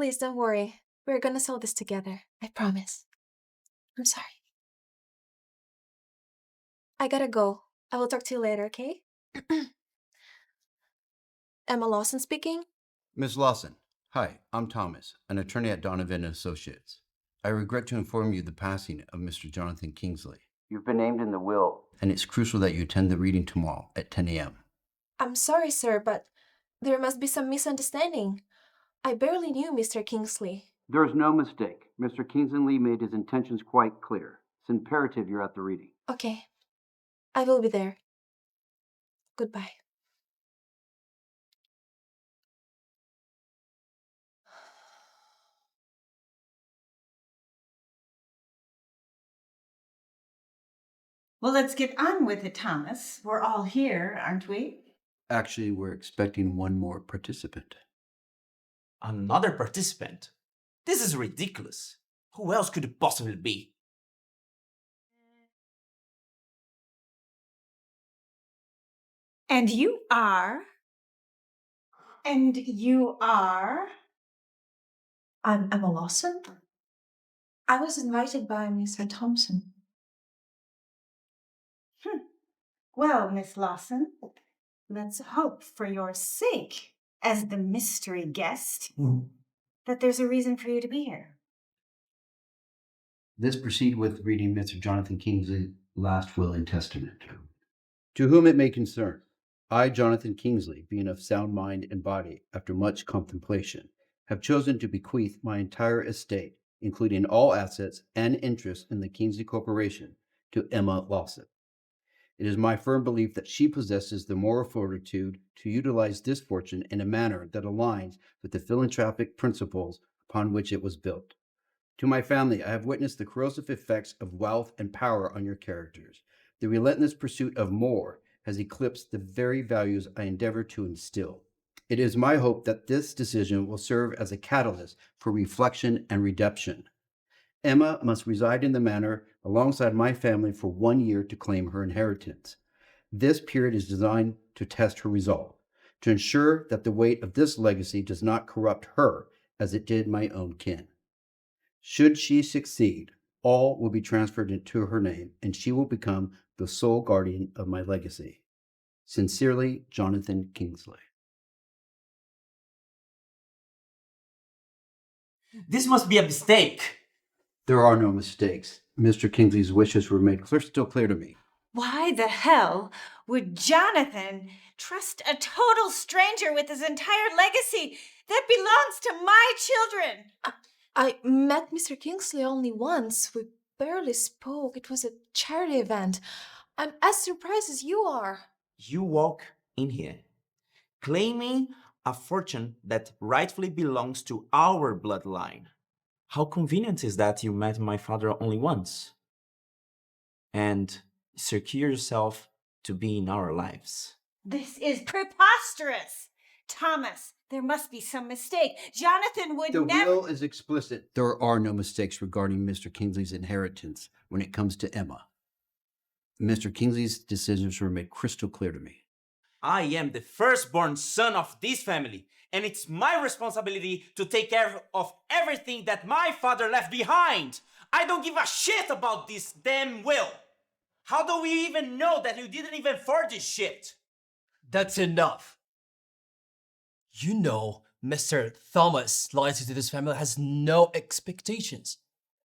Please don't worry. We're gonna solve this together. I promise. I'm sorry. I gotta go. I will talk to you later, okay? Emma Lawson speaking. Ms. Lawson, hi, I'm Thomas, an attorney at Donovan & Associates. I regret to inform you the passing of Mr. Jonathan Kingsley. You've been named in the will, and it's crucial that you attend the reading tomorrow at 10 a.m. I'm sorry, sir, but there must be some misunderstanding. I barely knew Mr. Kingsley. There's no mistake. Mr. Kingsley made his intentions quite clear. It's imperative you're at the reading. Okay. I will be there. Goodbye. Well, let's get on with it, Thomas. We're all here, aren't we? Actually, we're expecting one more participant. Another participant? This is ridiculous. Who else could it possibly be? And you are? And you are? I'm Emma Lawson. I was invited by Mr. Thompson. Well, Miss Lawson, let's hope for your sake, as the mystery guest, that there's a reason for you to be here. Let's proceed with reading Mr. Jonathan Kingsley's last will and testament. To whom it may concern, I, Jonathan Kingsley, being of sound mind and body, after much contemplation, have chosen to bequeath my entire estate, including all assets and interests in the Kingsley Corporation, to Emma Lawson. It is my firm belief that she possesses the moral fortitude to utilize this fortune in a manner that aligns with the philanthropic principles upon which it was built. To my family, I have witnessed the corrosive effects of wealth and power on your characters. The relentless pursuit of more has eclipsed the very values I endeavor to instill. It is my hope that this decision will serve as a catalyst for reflection and redemption. Emma must reside in the manor alongside my family for 1 year to claim her inheritance. This period is designed to test her resolve, to ensure that the weight of this legacy does not corrupt her as it did my own kin. Should she succeed, all will be transferred into her name, and she will become the sole guardian of my legacy. Sincerely, Jonathan Kingsley. This must be a mistake. There are no mistakes. Mr. Kingsley's wishes were made crystal clear to me. Why the hell would Jonathan trust a total stranger with his entire legacy that belongs to my children? I met Mr. Kingsley only once. We barely spoke. It was a charity event. I'm as surprised as you are. You walk in here, claiming a fortune that rightfully belongs to our bloodline. How convenient is that you met my father only once? And secure yourself to be in our lives. This is preposterous! Thomas, there must be some mistake. Jonathan would The never... will is explicit. There are no mistakes regarding Mr. Kingsley's inheritance when it comes to Emma. Mr. Kingsley's decisions were made crystal clear to me. I am the firstborn son of this family, and it's my responsibility to take care of everything that my father left behind. I don't give a shit about this damn will. How do we even know that you didn't even forge this shit? That's enough. You know, Mr. Thomas, loyalty to this family has no expectations.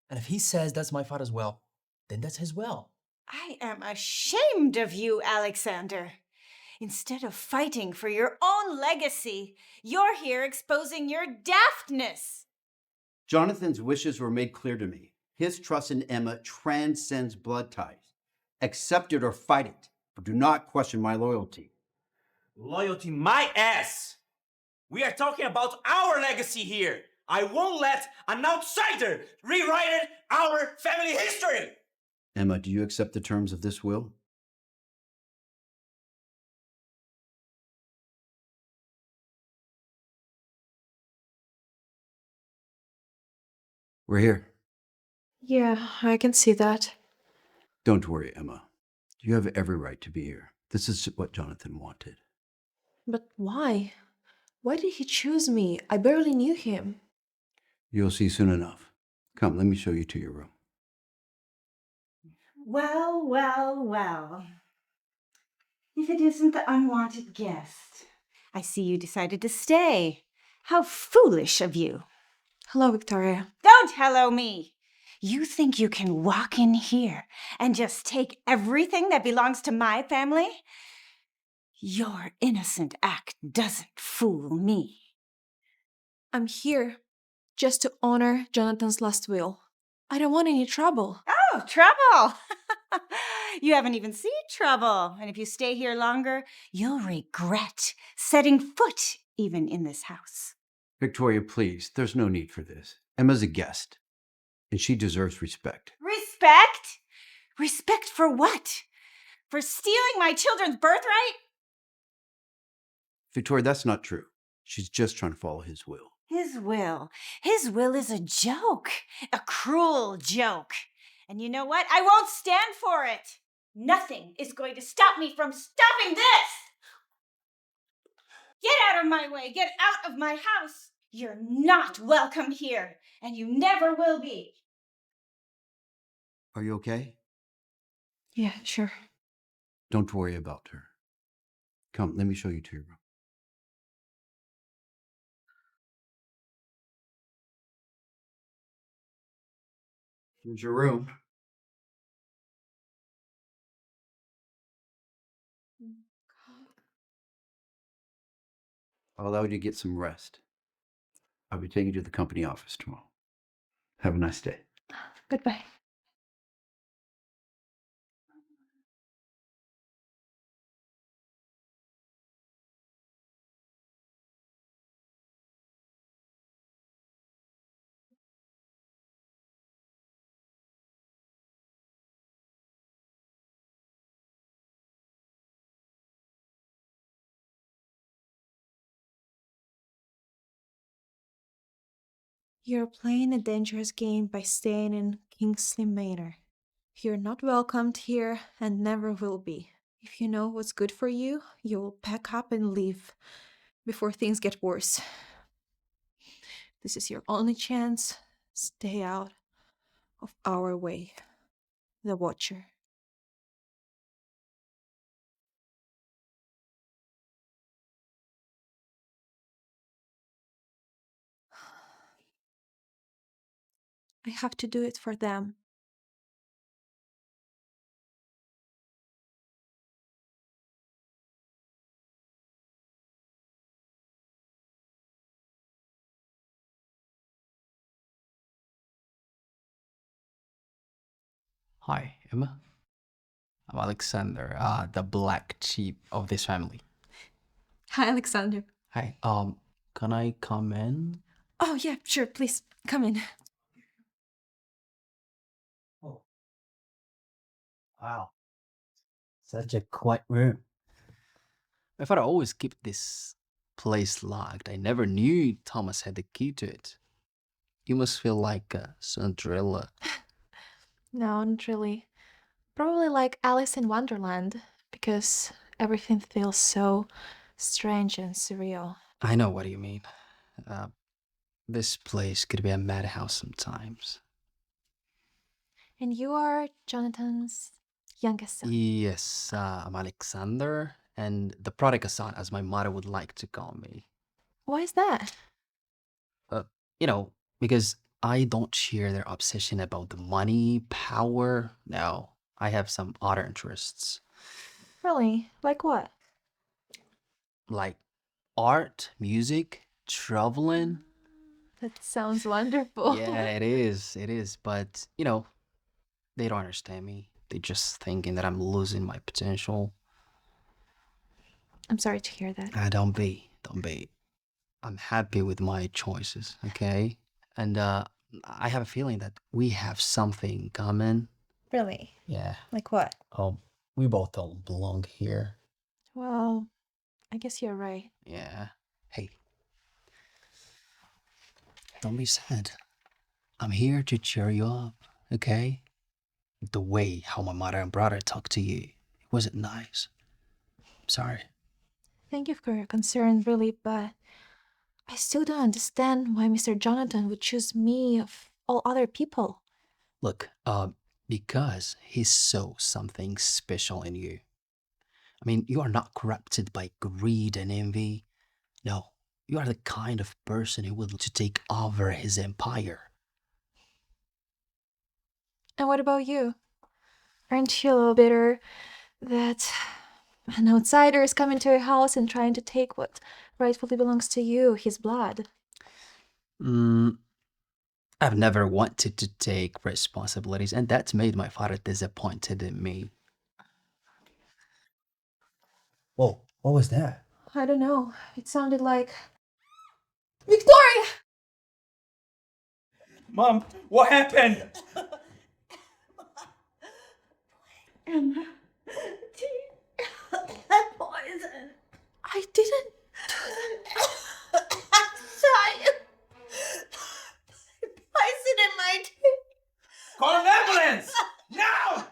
And if he says that's my father's will, then that's his will. I am ashamed of you, Alexander. Instead of fighting for your own legacy, you're here exposing your daftness. Jonathan's wishes were made clear to me. His trust in Emma transcends blood ties. Accept it or fight it, but do not question my loyalty. Loyalty my ass! We are talking about our legacy here. I won't let an outsider rewrite our family history. Emma, do you accept the terms of this will? We're here. Yeah, I can see that. Don't worry, Emma. You have every right to be here. This is what Jonathan wanted. But why? Why did he choose me? I barely knew him. You'll see soon enough. Come, let me show you to your room. Well, well, well. If it isn't the unwanted guest. I see you decided to stay. How foolish of you. Hello, Victoria. Don't hello me. You think you can walk in here and just take everything that belongs to my family? Your innocent act doesn't fool me. I'm here just to honor Jonathan's last will. I don't want any trouble. Oh, trouble! You haven't even seen trouble. And if you stay here longer, you'll regret setting foot even in this house. Victoria, please, there's no need for this. Emma's a guest, and she deserves respect. Respect? Respect for what? For stealing my children's birthright? Victoria, that's not true. She's just trying to follow his will. His will. His will is a joke. A cruel joke. And you know what? I won't stand for it. Nothing is going to stop me from stopping this! Get out of my way! Get out of my house! You're not welcome here, and you never will be. Are you okay? Yeah, sure. Don't worry about her. Come, let me show you to your room. Here's your room. I'll allow you to get some rest. I'll be taking you to the company office tomorrow. Have a nice day. Goodbye. You're playing a dangerous game by staying in Kingsley Manor. You're not welcomed here and never will be. If you know what's good for you, you'll pack up and leave before things get worse. This is your only chance. Stay out of our way. The Watcher. I have to do it for them. Hi, Emma. I'm Alexander, the black sheep of this family. Hi, Alexander. Hi. Can I come in? Oh, yeah, sure, please, come in. Oh. Wow. Such a quiet room. My father always kept this place locked. I never knew Thomas had the key to it. You must feel like a Cinderella. No, not really. Probably like Alice in Wonderland, because everything feels so strange and surreal. I know what you mean. This place could be a madhouse sometimes. And you are Jonathan's youngest son. Yes, I'm Alexander, and the prodigal son, as my mother would like to call me. Why is that? You know, because I don't share their obsession about the money, power. No, I have some other interests, Really? Like what? like art, music, traveling. That sounds wonderful. Yeah, it is. But, you know, they don't understand me. They just thinking that I'm losing my potential. I'm sorry to hear that. Don't be. I'm happy with my choices, okay? And I have a feeling that we have something in common. Really? Yeah. Like what? We both don't belong here. Well, I guess you're right. Yeah. Hey. Don't be sad. I'm here to cheer you up, okay? The way how my mother and brother talked to you, it wasn't nice. I'm sorry. Thank you for your concern, really, but I still don't understand why Mr. Jonathan would choose me of all other people. Look, because he saw something special in you. I mean, you are not corrupted by greed and envy. No, you are the kind of person who would to take over his empire. And what about you? Aren't you a little bitter that an outsider is coming to your house and trying to take what rightfully belongs to you, his blood? I've never wanted to take responsibilities, and that's made my father disappointed in me. Whoa, what was that? I don't know. It sounded like Victoria! Mom, what happened? Emma, that poison. I didn't. Sorry. Poison in my tea. Call an ambulance! Now!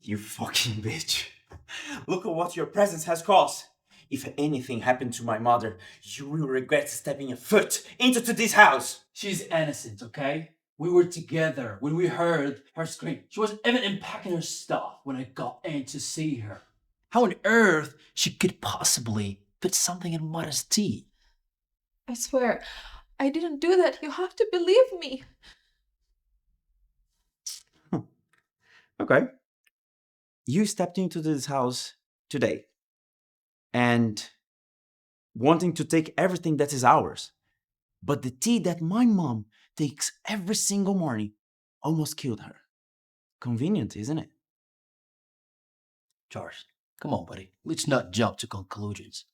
You fucking bitch. Look at what your presence has caused. If anything happened to my mother, you will regret stepping a foot into this house. She's innocent, okay? We were together when we heard her scream. She was even unpacking her stuff when I got in to see her. How on earth she could possibly put something in Mother's tea? I swear, I didn't do that. You have to believe me. Okay. You stepped into this house today and wanting to take everything that is ours. But the tea that my mom takes every single morning almost killed her. Convenient, isn't it? Charles, come on, buddy. Let's not jump to conclusions.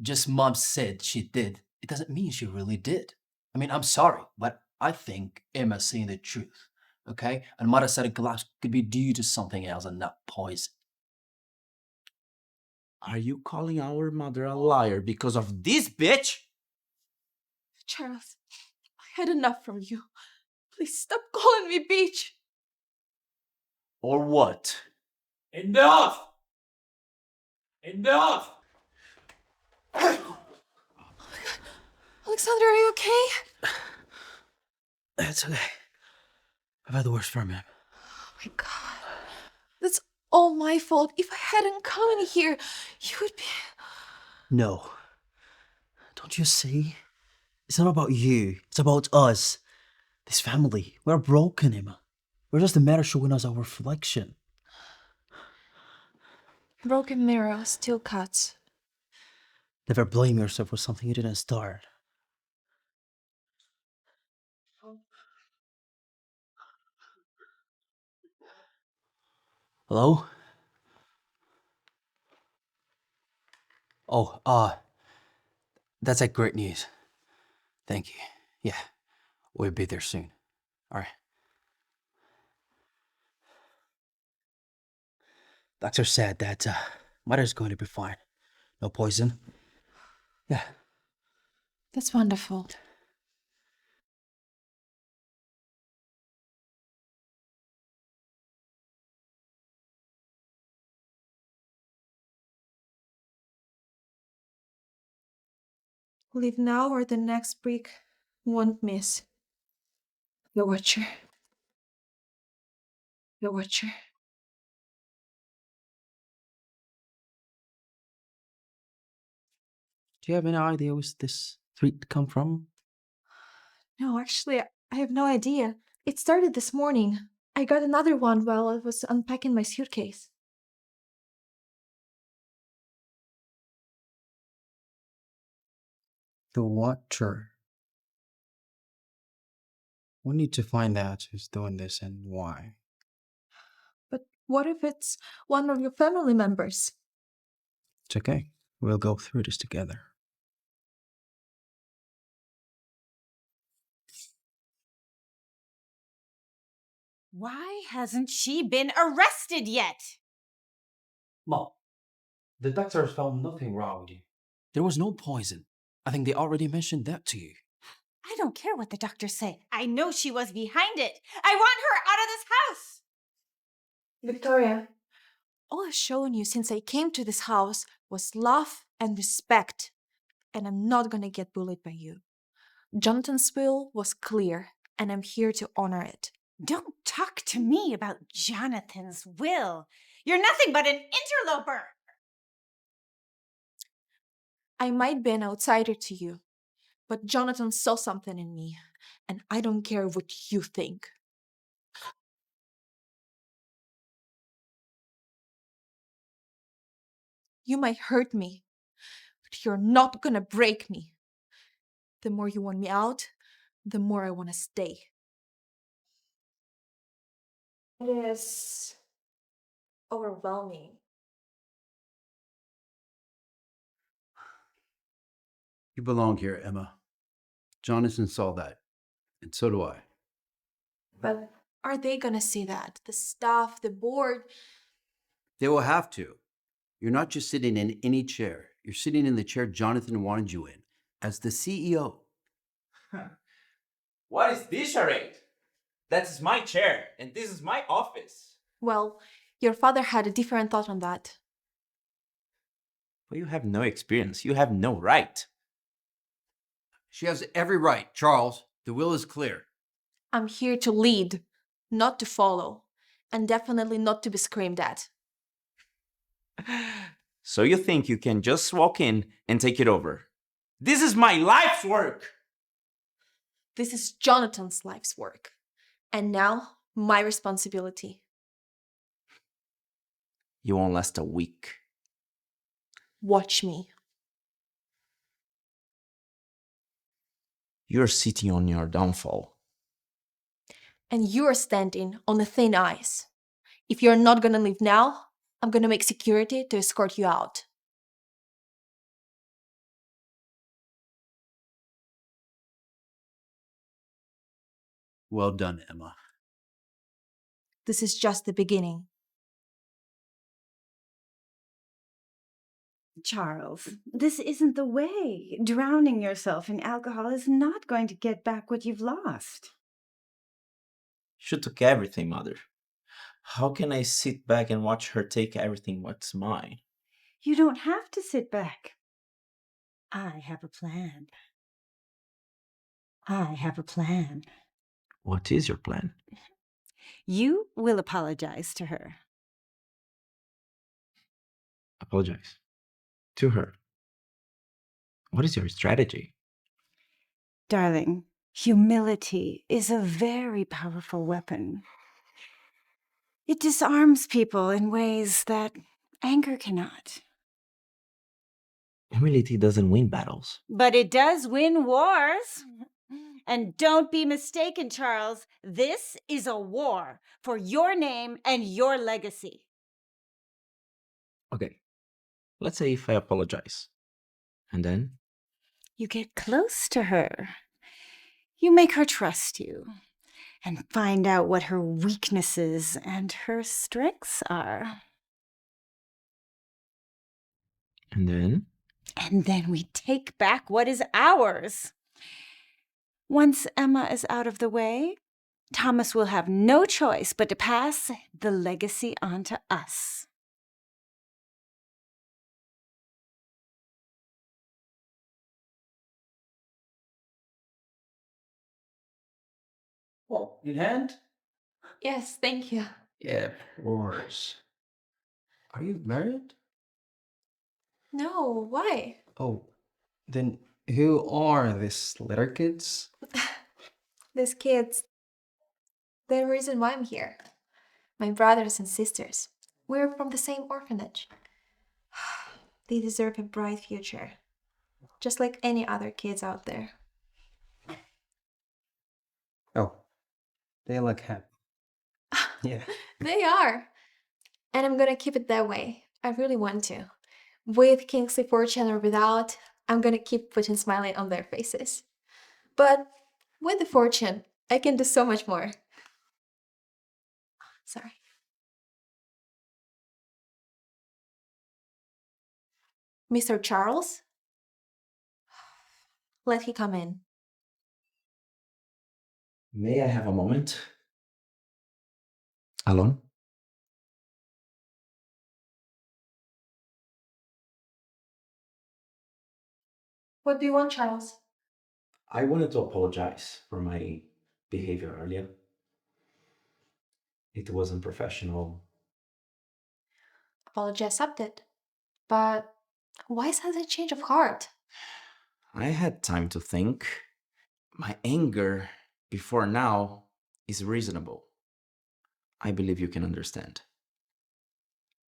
Just Mom said she did. It doesn't mean she really did. I mean, I'm sorry, but I think Emma's saying the truth, okay? And Mother's sudden collapse could be due to something else and not poison. Are you calling our mother a liar because of this bitch? Charles, I had enough from you. Please stop calling me bitch. Or what? Enough! Enough! Alexander, are you okay? It's okay. I've had the worst from him. Oh my god. That's all my fault. If I hadn't come in here, you would be... No. Don't you see? It's not about you. It's about us. This family. We're broken, Emma. We're just a mirror showing us our reflection. Broken mirror still cuts. Never blame yourself for something you didn't start. Hello? Oh, that's like great news. Thank you. Yeah, we'll be there soon. All right. Doctor said that Mother's going to be fine. No poison. Yeah. That's wonderful. Leave now or the next brick won't miss. The Watcher. The Watcher. Do you have any idea where this threat come from? No, actually, I have no idea. It started this morning. I got another one while I was unpacking my suitcase. The Watcher. We need to find out who's doing this and why. But what if it's one of your family members? It's okay. We'll go through this together. Why hasn't she been arrested yet? Mom, the doctors found nothing wrong with you. There was no poison. I think they already mentioned that to you. I don't care what the doctors say. I know she was behind it. I want her out of this house. Victoria, all I've shown you since I came to this house was love and respect. and I'm not gonna get bullied by you. Jonathan's will was clear, and I'm here to honor it. Don't talk to me about Jonathan's will. You're nothing but an interloper. I might be an outsider to you, but Jonathan saw something in me, and I don't care what you think. You might hurt me, but you're not gonna break me. The more you want me out, the more I want to stay. It is overwhelming. You belong here, Emma. Jonathan saw that, and so do I. But are they gonna see that? The staff, the board? They will have to. You're not just sitting in any chair. You're sitting in the chair Jonathan wanted you in, as the CEO. What is this charade? That's my chair, and this is my office. Well, your father had a different thought on that. But you have no experience. You have no right. She has every right, Charles. The will is clear. I'm here to lead, not to follow, and definitely not to be screamed at. So you think you can just walk in and take it over? This is my life's work! This is Jonathan's life's work, and now my responsibility. You won't last a week. Watch me. You're sitting on your downfall. And you're standing on the thin ice. If you're not gonna leave now, I'm gonna make security to escort you out. Well done, Emma. This is just the beginning. Charles, this isn't the way. Drowning yourself in alcohol is not going to get back what you've lost. She took everything, Mother. How can I sit back and watch her take everything what's mine? You don't have to sit back. I have a plan. I have a plan. What is your plan? You will apologize to her. Apologize. To her. What is your strategy? Darling, humility is a very powerful weapon. It disarms people in ways that anger cannot. Humility doesn't win battles. But it does win wars. And don't be mistaken, Charles. This is a war for your name and your legacy. Okay. Let's say if I apologize. And then? You get close to her. You make her trust you and find out what her weaknesses and her strengths are. And then? And then we take back what is ours. Once Emma is out of the way, Thomas will have no choice but to pass the legacy on to us. Well, in hand? Yes, thank you. Yeah, of course. Are you married? No, why? Oh, then who are these little kids? These kids, they're the reason why I'm here. My brothers and sisters. We're from the same orphanage. They deserve a bright future, just like any other kids out there. Oh, they look happy. Yeah. They are. And I'm gonna keep it that way. I really want to. With Kingsley Fortune or without, I'm gonna keep putting smiling on their faces. But with the fortune, I can do so much more. Sorry. Mr. Charles? Let he come in. May I have a moment? Alone? What do you want, Charles? I wanted to apologize for my behavior earlier. It wasn't professional. Apology accepted. But why sudden change of heart? I had time to think. My anger before now is reasonable. I believe you can understand.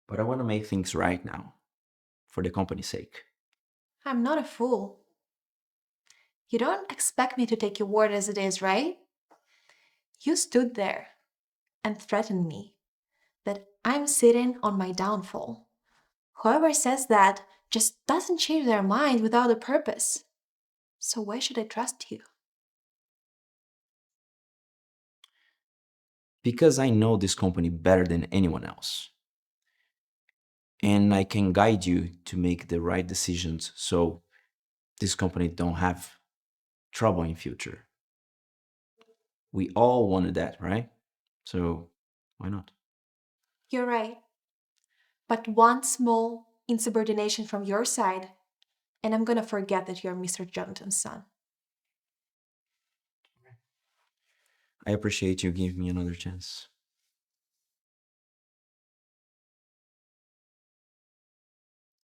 But I want to make things right now, for the company's sake. I'm not a fool. You don't expect me to take your word as it is, right? You stood there and threatened me that I'm sitting on my downfall. Whoever says that just doesn't change their mind without a purpose. So why should I trust you? Because I know this company better than anyone else. And I can guide you to make the right decisions so this company don't have trouble in future. We all wanted that, right? So why not? You're right. But one small insubordination from your side, and I'm gonna forget that you're Mr. Jonathan's son. I appreciate you giving me another chance.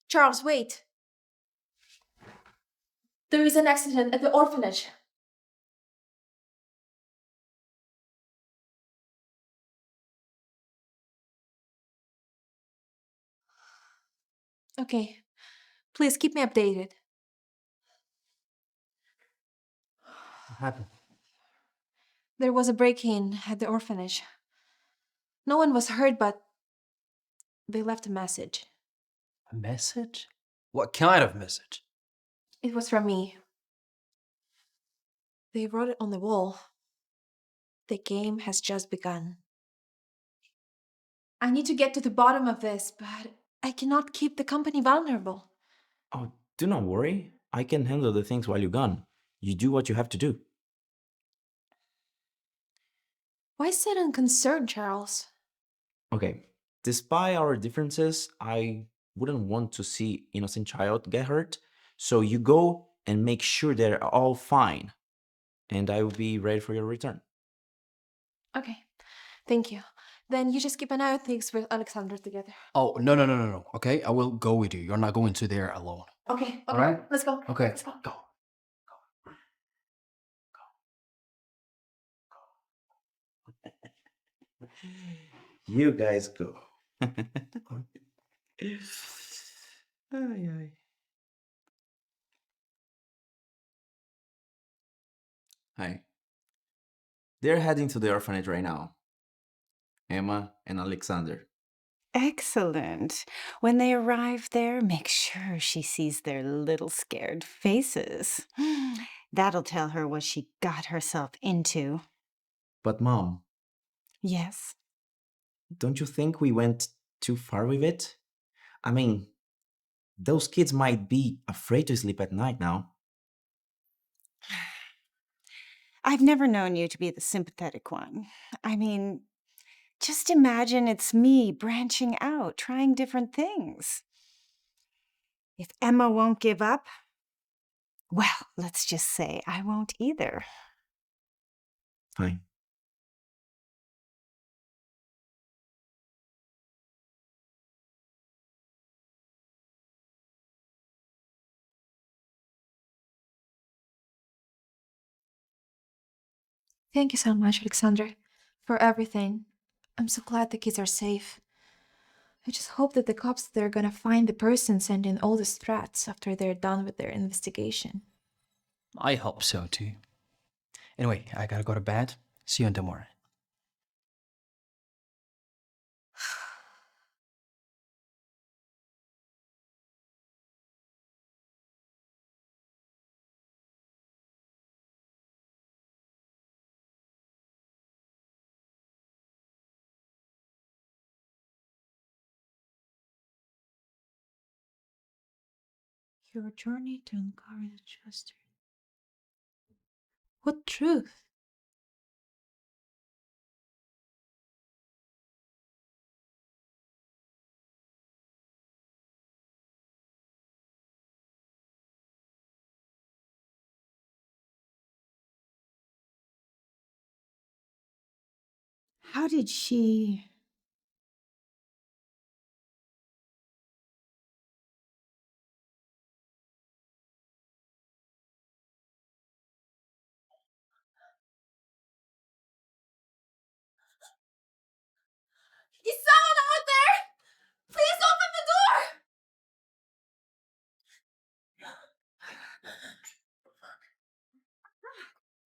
Charles, wait! There is an accident at the orphanage. Okay, please keep me updated. What happened? There was a break in at the orphanage. No one was hurt, but they left a message. A message? What kind of message? It was from me. They wrote it on the wall. The game has just begun. I need to get to the bottom of this, but I cannot keep the company vulnerable. Oh, do not worry. I can handle the things while you're gone. You do what you have to do. Why sudden concern, Charles? Okay, despite our differences, I wouldn't want to see innocent child get hurt. So you go and make sure they're all fine. And I will be ready for your return. Okay, thank you. Then you just keep an eye on things with Alexander together. Oh, no. Okay, I will go with you. You're not going to there alone. Okay, All right? let's go. Okay, Let's go. go. You guys go. Ay, ay. Hi. They're heading to the orphanage right now. Emma and Alexander. Excellent. When they arrive there, make sure she sees their little scared faces. That'll tell her what she got herself into. But Mom, Yes. don't you think we went too far with it? I mean, those kids might be afraid to sleep at night now. I've never known you to be the sympathetic one. I mean, just imagine it's me branching out, trying different things. If Emma won't give up, well, let's just say I won't either. Fine. Thank you so much, Alexander, for everything. I'm so glad the kids are safe. I just hope that the cops they're gonna find the person sending all these threats after they're done with their investigation. I hope so too. Anyway, I gotta go to bed. See you in the morning. Your journey to uncover the justice. What truth? How did she... Is someone out there? Please open the door!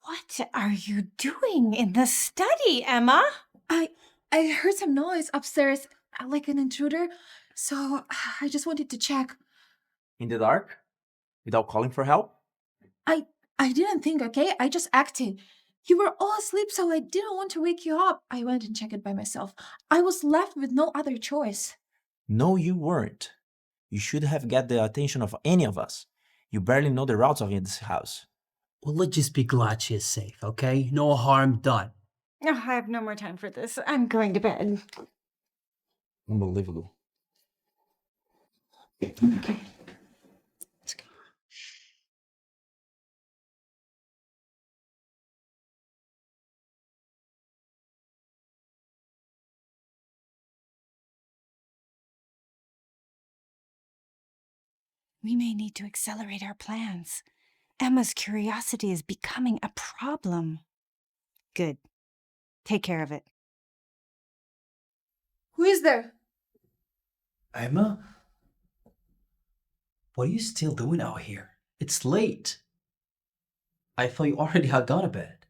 What are you doing in the study, Emma? I heard some noise upstairs, like an intruder, so I just wanted to check. In the dark? Without calling for help? I didn't think, okay? I just acted. You were all asleep, so I didn't want to wake you up. I went and checked it by myself. I was left with no other choice. No, you weren't. You should have got the attention of any of us. You barely know the routes of this house. Well, let's just be glad she is safe, okay? No harm done. Oh, I have no more time for this. I'm going to bed. Unbelievable. Okay. Let's go. We may need to accelerate our plans. Emma's curiosity is becoming a problem. Good. Take care of it. Who is there? Emma? What are you still doing out here? It's late. I thought you already had gone to bed.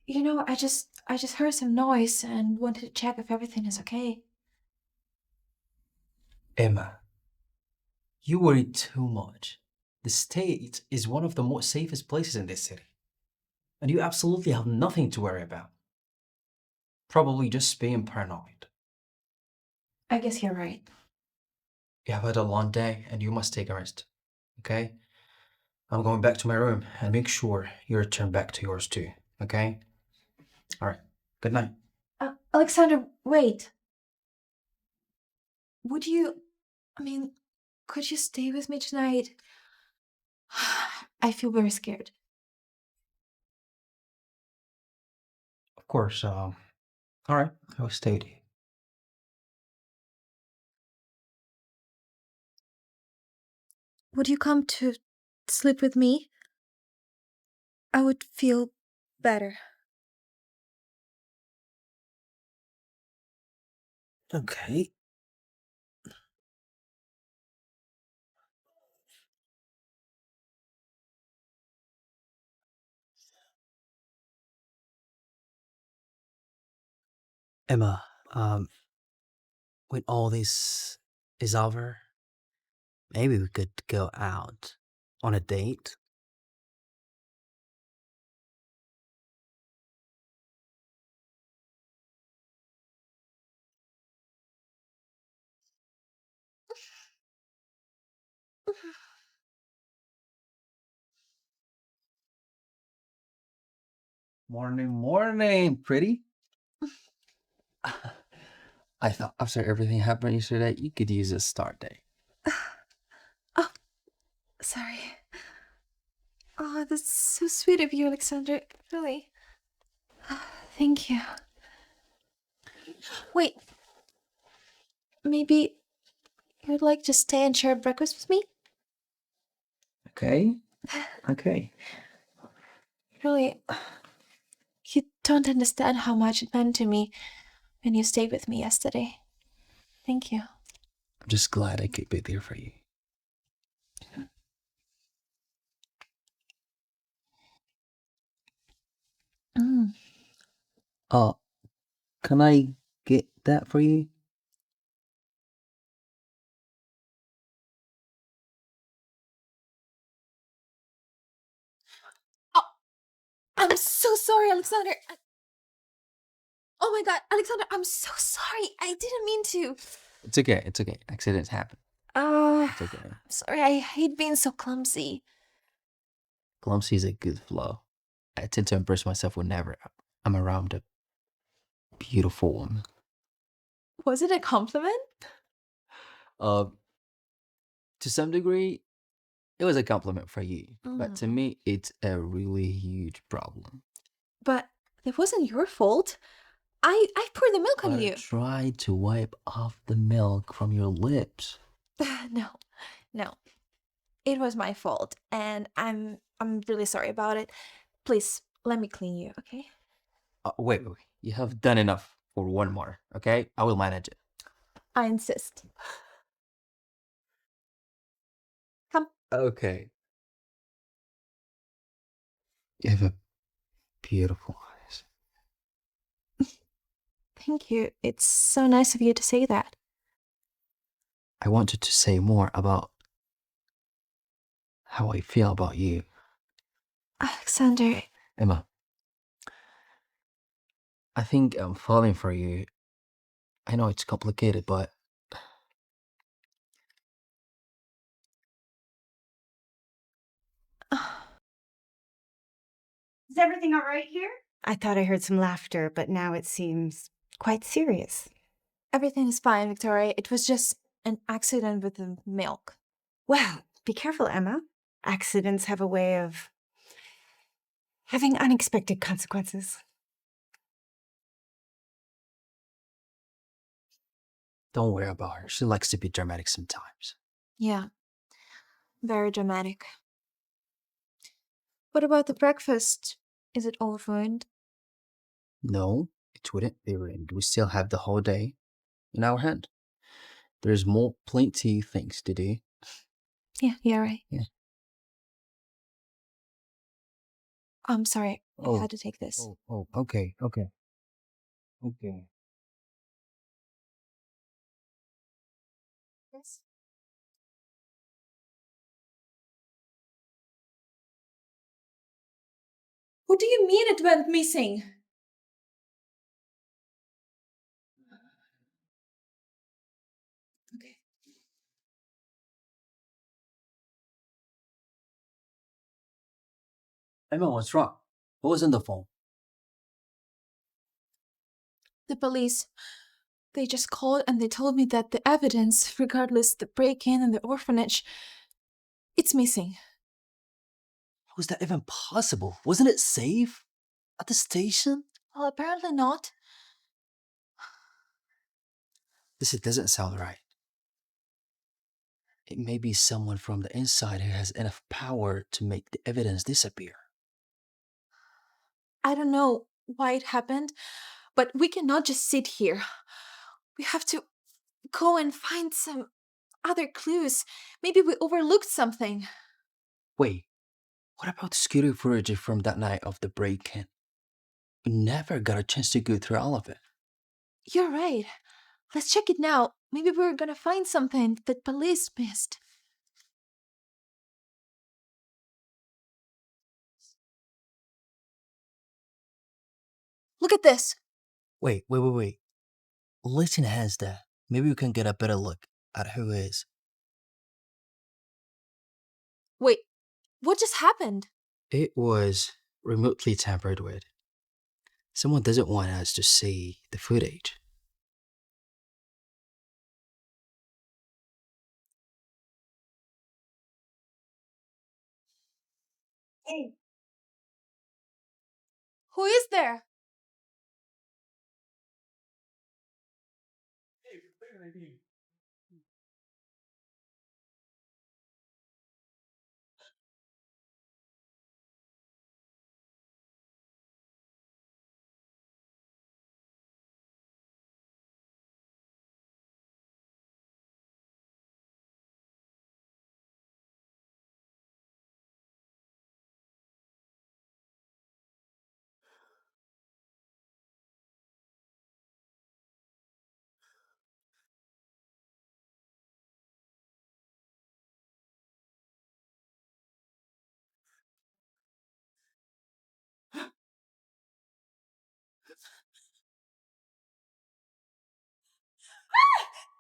You know, I just heard some noise and wanted to check if everything is okay. Emma, you worry too much. The state is one of the most safest places in this city. And you absolutely have nothing to worry about. Probably just being paranoid. I guess you're right. You have had a long day and you must take a rest. Okay? I'm going back to my room and make sure you return back to yours too. Okay? Alright. Good night. Alexander, wait. Could you stay with me tonight? I feel very scared. Of course, alright. I will stay with you. Would you come to sleep with me? I would feel better. Okay. Emma, when all this is over, maybe we could go out on a date. Morning, pretty. I thought after everything happened yesterday, you could use a start day. Oh, sorry. Oh, that's so sweet of you, Alexander. Really. Thank you. Wait. Maybe you'd like to stay and share breakfast with me? Okay. Okay. Really, you don't understand how much it meant to me when you stayed with me yesterday. Thank you. I'm just glad I could be there for you. Mm. Can I get that for you? Oh, I'm so sorry, Alexander. Oh my God, Alexander, I'm so sorry. I didn't mean to. It's okay. It's okay. Accidents happen. It's okay. I'm sorry. I hate being so clumsy. Clumsy is a good flow. I tend to impress myself whenever I'm around a beautiful woman. Was it a compliment? To some degree, it was a compliment for you. But to me, it's a really huge problem. But it wasn't your fault. I poured the milk on But you. try to wipe off the milk from your lips. No, no. It was my fault, and I'm really sorry about it. Please let me clean you, okay? Wait. You have done enough for one more, okay? I will manage it. I insist. Come. Okay. You have a beautiful eyes. Thank you. It's so nice of you to say that. I wanted to say more about how I feel about you. Alexander, Emma, I think I'm falling for you. I know it's complicated, but Is everything all right here? I thought I heard some laughter, but now it seems quite serious. everything is fine, Victoria. It was just an accident with the milk. Well, be careful, Emma. Accidents have a way of having unexpected consequences. don't worry about her. She likes to be dramatic sometimes. Yeah, very dramatic. What about the breakfast? Is it all ruined? No, it wouldn't be ruined. We still have the whole day in our hand. There's more plenty things to do. Yeah, you're right. Yeah. I'm sorry. I Oh. had to take this. Okay. Yes. What do you mean it went missing? Okay. Emma, what's wrong? What was on the phone? The police. They just called and they told me that the evidence, regardless the break-in and the orphanage, it's missing. How was that even possible? Wasn't it safe? At the station? Well, apparently not. This doesn't sound right. It may be someone from the inside who has enough power to make the evidence disappear. I don't know why it happened, but we cannot just sit here. We have to go and find some other clues. Maybe we overlooked something. Wait, what about the security footage from that night of the break-in? We never got a chance to go through all of it. You're right. Let's check it now. Maybe we're gonna find something that police missed. Look at this. Wait. Let's enhance that. Maybe we can get a better look at who is. Wait, what just happened? It was remotely tampered with. Someone doesn't want us to see the footage. Hey, Who is there?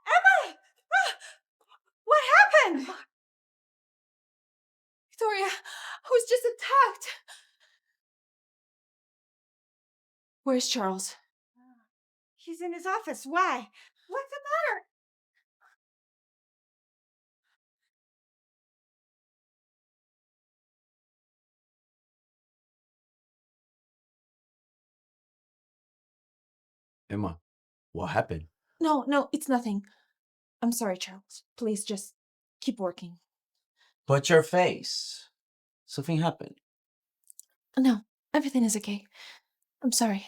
Emma! What happened? Victoria, I was just attacked. Where's Charles? He's in his office. Why? What's the matter? Emma, what happened? No, it's nothing. I'm sorry, Charles. Please just keep working. But your face. Something happened. No, everything is okay. I'm sorry.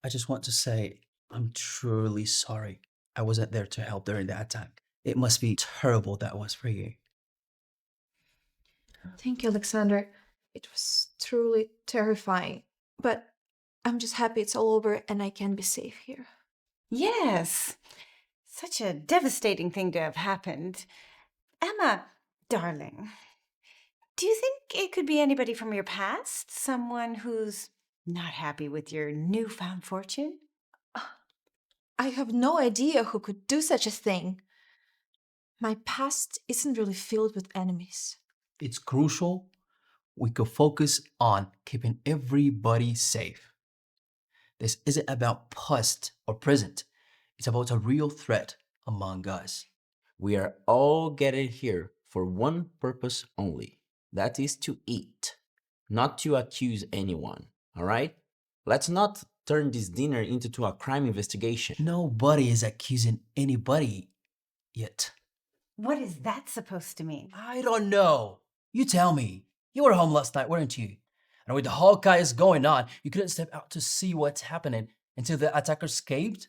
I just want to say I'm truly sorry. I wasn't there to help during the attack. It must be terrible that was for you. Thank you, Alexander. It was truly terrifying. But I'm just happy it's all over and I can be safe here. Yes, such a devastating thing to have happened. Emma, darling, do you think it could be anybody from your past? Someone who's not happy with your newfound fortune? I have no idea who could do such a thing. My past isn't really filled with enemies. It's crucial we could focus on keeping everybody safe. This isn't about past or present. It's about a real threat among us. We are all gathered here for one purpose only. That is to eat, not to accuse anyone, all right? Let's not turn this dinner into a crime investigation. Nobody is accusing anybody yet. What is that supposed to mean? I don't know. You tell me. You were home last night, weren't you? And with the whole chaos going on, you couldn't step out to see what's happening until the attackers escaped?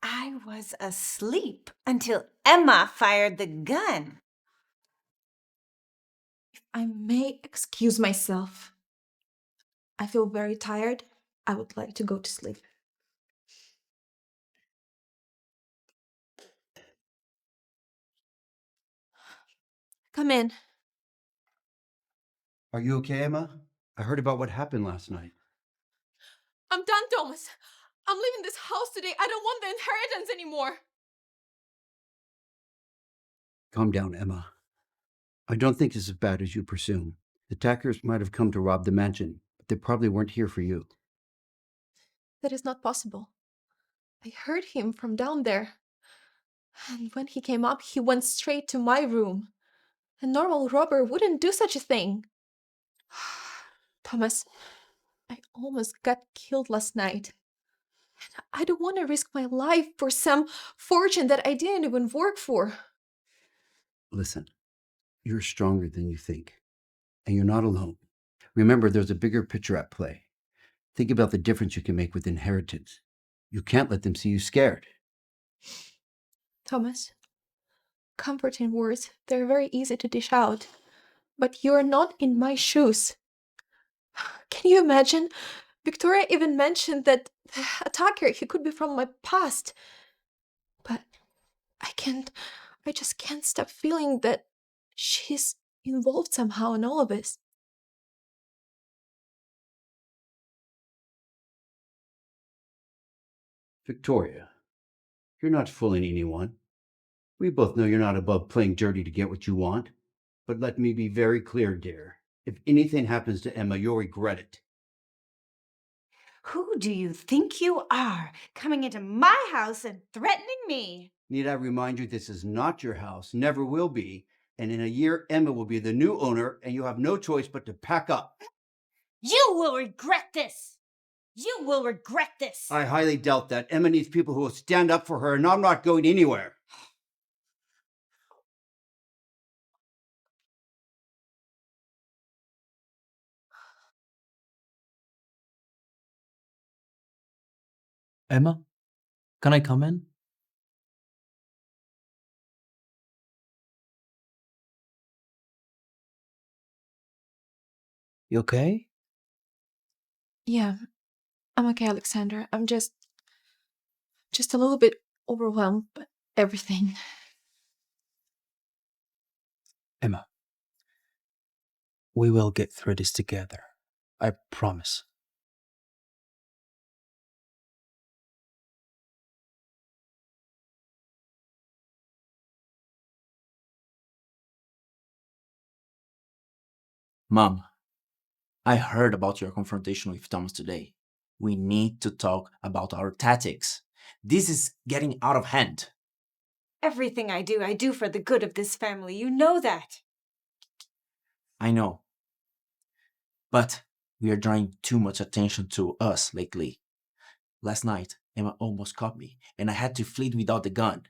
I was asleep until Emma fired the gun. If I may excuse myself, I feel very tired. I would like to go to sleep. Come in. Are you okay, Emma? I heard about what happened last night. I'm done, Thomas. I'm leaving this house today. I don't want the inheritance anymore. Calm down, Emma. I don't think it's as bad as you presume. The attackers might have come to rob the mansion, but they probably weren't here for you. That is not possible. I heard him from down there. And when he came up, he went straight to my room. A normal robber wouldn't do such a thing. Thomas, I almost got killed last night. And I don't want to risk my life for some fortune that I didn't even work for. Listen, you're stronger than you think, and you're not alone. Remember, there's a bigger picture at play. Think about the difference you can make with inheritance. You can't let them see you scared. Thomas, comforting words, they're very easy to dish out. But you're not in my shoes. Can you imagine? Victoria even mentioned that the attacker, he could be from my past. But I just can't stop feeling that she's involved somehow in all of this. Victoria, you're not fooling anyone. We both know you're not above playing dirty to get what you want. But let me be very clear, dear. If anything happens to Emma, you'll regret it. Who do you think you are, coming into my house and threatening me? Need I remind you, this is not your house, never will be, and in a year, Emma will be the new owner, and you have no choice but to pack up. You will regret this! You will regret this! I highly doubt that. Emma needs people who will stand up for her, and I'm not going anywhere. Emma, can I come in? You okay? Yeah, I'm okay, Alexander. I'm just a little bit overwhelmed by everything. Emma, we will get through this together. I promise. Mom, I heard about your confrontation with Thomas today. We need to talk about our tactics. This is getting out of hand. Everything I do for the good of this family. You know that. I know. But we are drawing too much attention to us lately. Last night, Emma almost caught me, and I had to flee without the gun.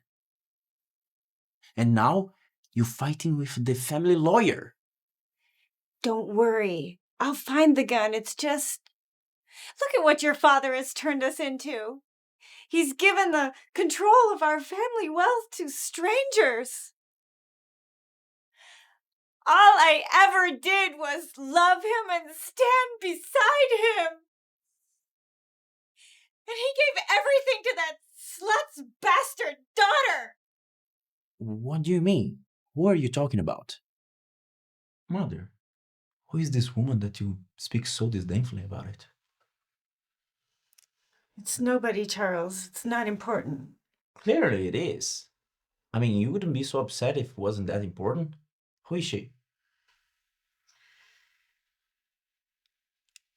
And now, you're fighting with the family lawyer. Don't worry. I'll find the gun. It's just... Look at what your father has turned us into. He's given the control of our family wealth to strangers. All I ever did was love him and stand beside him. And he gave everything to that slut's bastard daughter. What do you mean? Who are you talking about? Mother, who is this woman that you speak so disdainfully about it? It's nobody, Charles. It's not important. Clearly it is. I mean, you wouldn't be so upset if it wasn't that important. Who is she?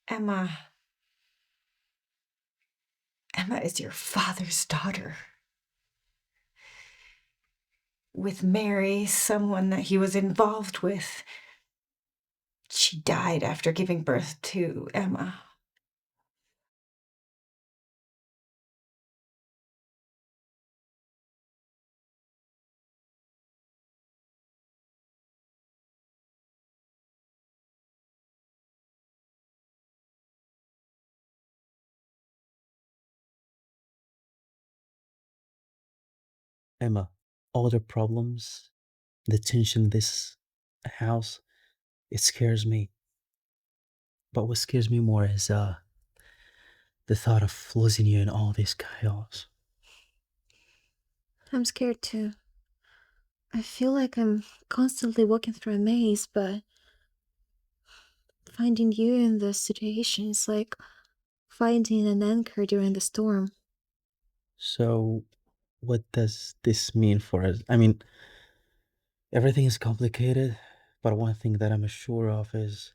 Emma. Emma is your father's daughter. With Mary, someone that he was involved with. She died after giving birth to Emma. Emma, all the problems, the tension in this house, it scares me. But what scares me more is the thought of losing you in all this chaos. I'm scared too. I feel like I'm constantly walking through a maze, but finding you in this situation is like finding an anchor during the storm. So, what does this mean for us? I mean, everything is complicated, but one thing that I'm sure of is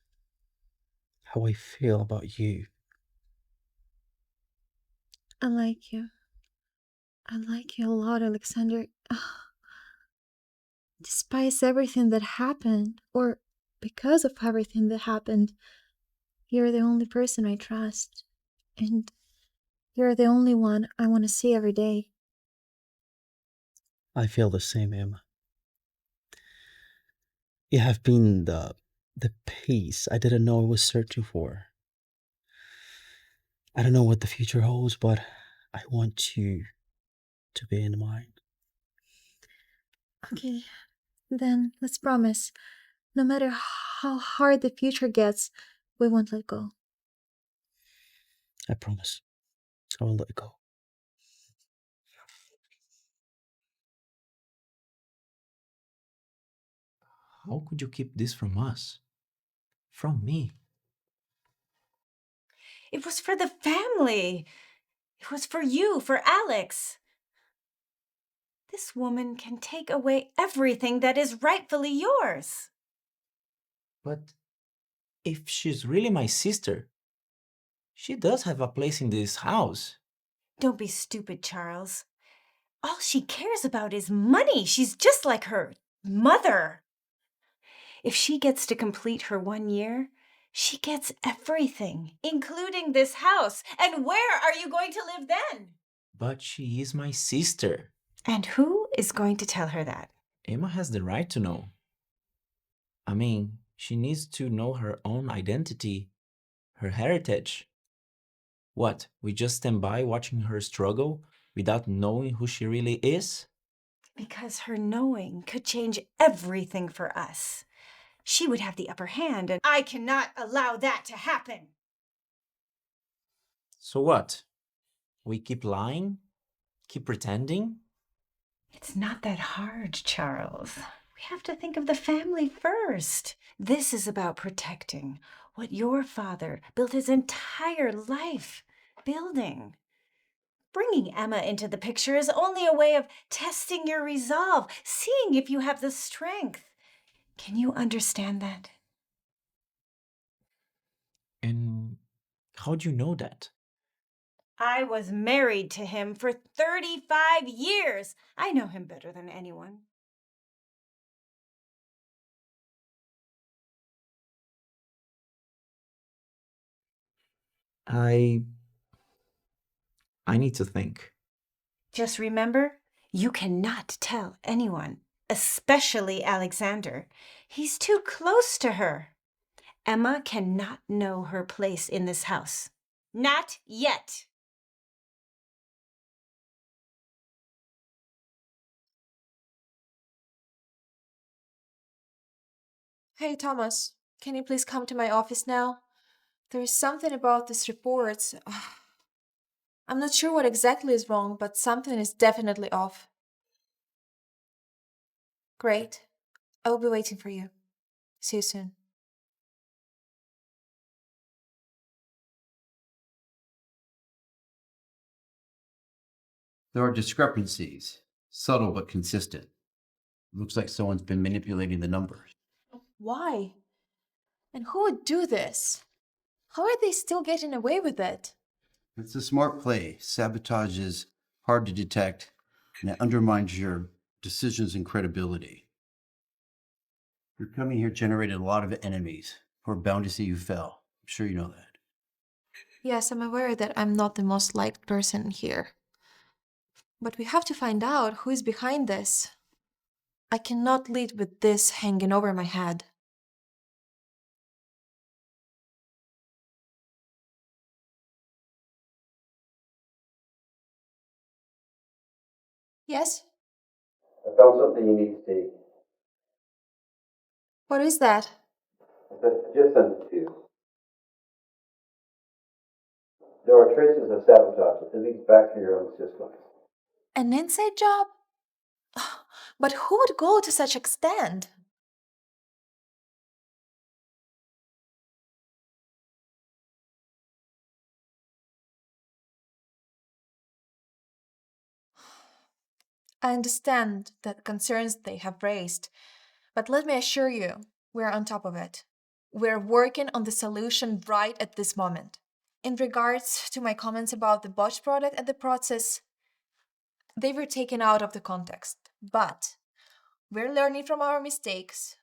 how I feel about you. I like you. I like you a lot, Alexander. Despite everything that happened, or because of everything that happened, you're the only person I trust. And you're the only one I want to see every day. I feel the same, Emma. You have been the peace I didn't know I was searching for. I don't know what the future holds, but I want you to be in mine. Okay, then let's promise. No matter how hard the future gets, we won't let go. I promise. I won't let go. How could you keep this from us? From me? It was for the family. It was for you, for Alex. This woman can take away everything that is rightfully yours. But if she's really my sister, she does have a place in this house. Don't be stupid, Charles. All she cares about is money. She's just like her mother. If she gets to complete her 1 year, she gets everything, including this house. And where are you going to live then? But she is my sister. And who is going to tell her that? Emma has the right to know. I mean, she needs to know her own identity, her heritage. What, we just stand by watching her struggle without knowing who she really is? Because her knowing could change everything for us. She would have the upper hand, and I cannot allow that to happen. So what? We keep lying? Keep pretending? It's not that hard, Charles. We have to think of the family first. This is about protecting what your father built his entire life building. Bringing Emma into the picture is only a way of testing your resolve, seeing if you have the strength. Can you understand that? And how do you know that? I was married to him for 35 years. I know him better than anyone. I need to think. Just remember, you cannot tell anyone, especially Alexander. He's too close to her. Emma cannot know her place in this house. Not yet. Hey, Thomas, can you please come to my office now? There is something about this report. I'm not sure what exactly is wrong, but something is definitely off. Great. I will be waiting for you. See you soon. There are discrepancies, subtle but consistent. Looks like someone's been manipulating the numbers. Why? And who would do this? How are they still getting away with it? It's a smart play. Sabotage is hard to detect, and it undermines your decisions and credibility. Your coming here generated a lot of enemies who are bound to see you fail. I'm sure you know that. Yes, I'm aware that I'm not the most liked person here. But we have to find out who is behind this. I cannot lead with this hanging over my head. Yes? I found something you need to see. What is that? I just sent it to you. There are traces of sabotage. It leads back to your own systems. An inside job? But who would go to such extent? I understand the concerns they have raised, but let me assure you, we're on top of it. We're working on the solution right at this moment. In regards to my comments about the botched product and the process, they were taken out of the context, but we're learning from our mistakes.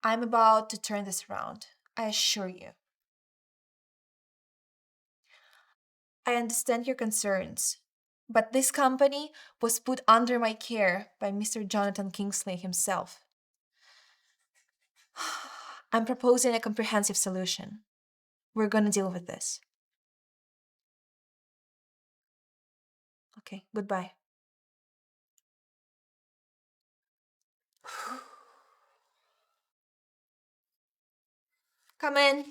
I'm about to turn this around, I assure you. I understand your concerns, but this company was put under my care by Mr. Jonathan Kingsley himself. I'm proposing a comprehensive solution. We're going to deal with this. Okay, goodbye. Come in.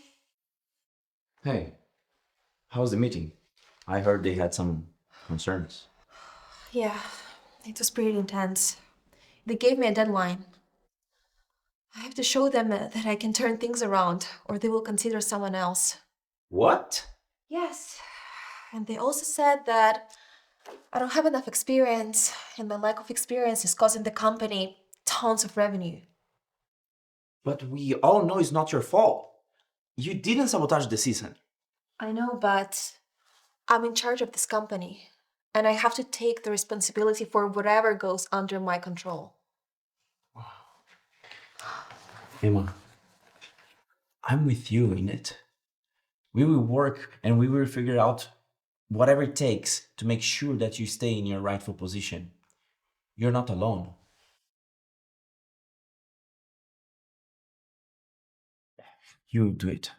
Hey, how was the meeting? I heard they had some concerns. Yeah, it was pretty intense. They gave me a deadline. I have to show them that I can turn things around, or they will consider someone else. What? Yes. And they also said that I don't have enough experience, and my lack of experience is causing the company tons of revenue. But we all know it's not your fault. You didn't sabotage the season. I know, but I'm in charge of this company, and I have to take the responsibility for whatever goes under my control. Emma, I'm with you in it. We will work and we will figure out whatever it takes to make sure that you stay in your rightful position. You're not alone. You'll do it.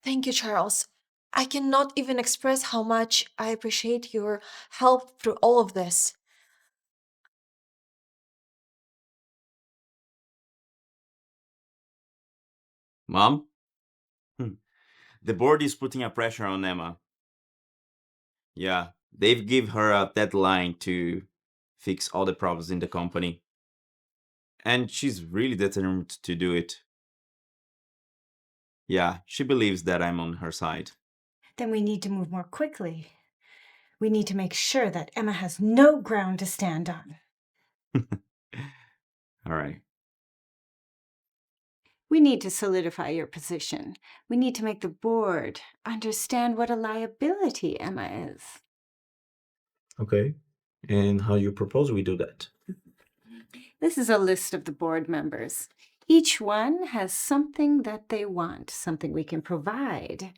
Thank you, Charles. I cannot even express how much I appreciate your help through all of this. Mom? The board is putting a pressure on Emma. Yeah, they've give her a deadline to fix all the problems in the company. And she's really determined to do it. Yeah, she believes that I'm on her side. Then we need to move more quickly. We need to make sure that Emma has no ground to stand on. All right. We need to solidify your position. We need to make the board understand what a liability Emma is. Okay. And how you propose we do that? This is a list of the board members. Each one has something that they want, something we can provide.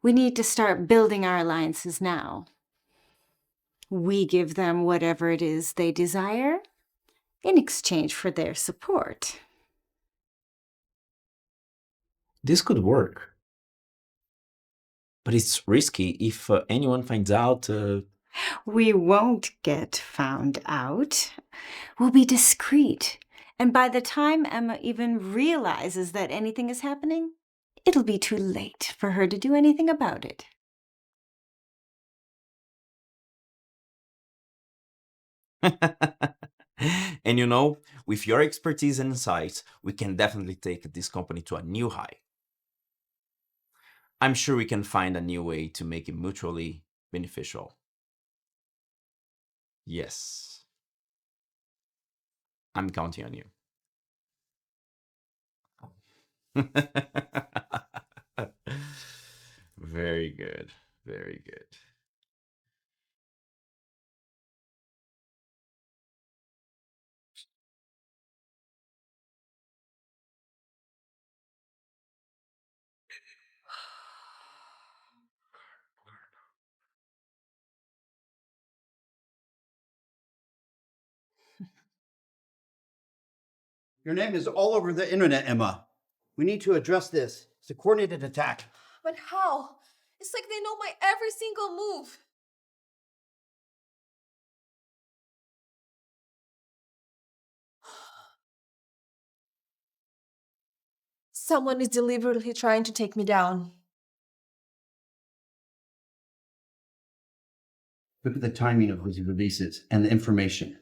We need to start building our alliances now. We give them whatever it is they desire in exchange for their support. This could work. But it's risky if anyone finds out. We won't get found out. We'll be discreet. And by the time Emma even realizes that anything is happening, it'll be too late for her to do anything about it. And you know, with your expertise and insights, we can definitely take this company to a new high. I'm sure we can find a new way to make it mutually beneficial. Yes. I'm counting on you. Very good. Very good. Your name is all over the internet, Emma. We need to address this. It's a coordinated attack. But how? It's like they know my every single move. Someone is deliberately trying to take me down. Look at the timing of these releases and the information.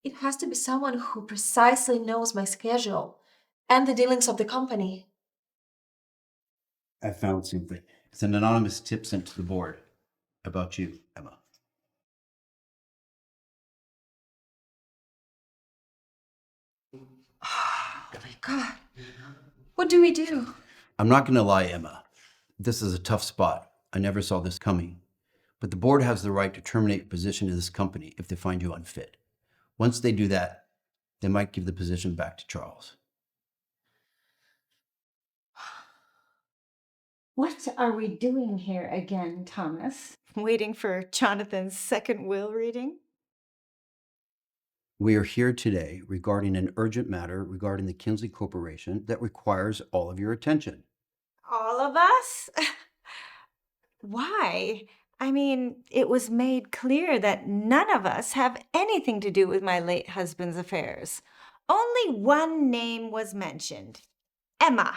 It has to be someone who precisely knows my schedule and the dealings of the company. I found something. It's an anonymous tip sent to the board about you, Emma. Oh my God. What do we do? I'm not going to lie, Emma. This is a tough spot. I never saw this coming. But the board has the right to terminate your position in this company if they find you unfit. Once they do that, they might give the position back to Charles. What are we doing here again, Thomas? Waiting for Jonathan's second will reading? We are here today regarding an urgent matter regarding the Kinsley Corporation that requires all of your attention. All of us? Why? I mean, it was made clear that none of us have anything to do with my late husband's affairs. Only one name was mentioned. Emma.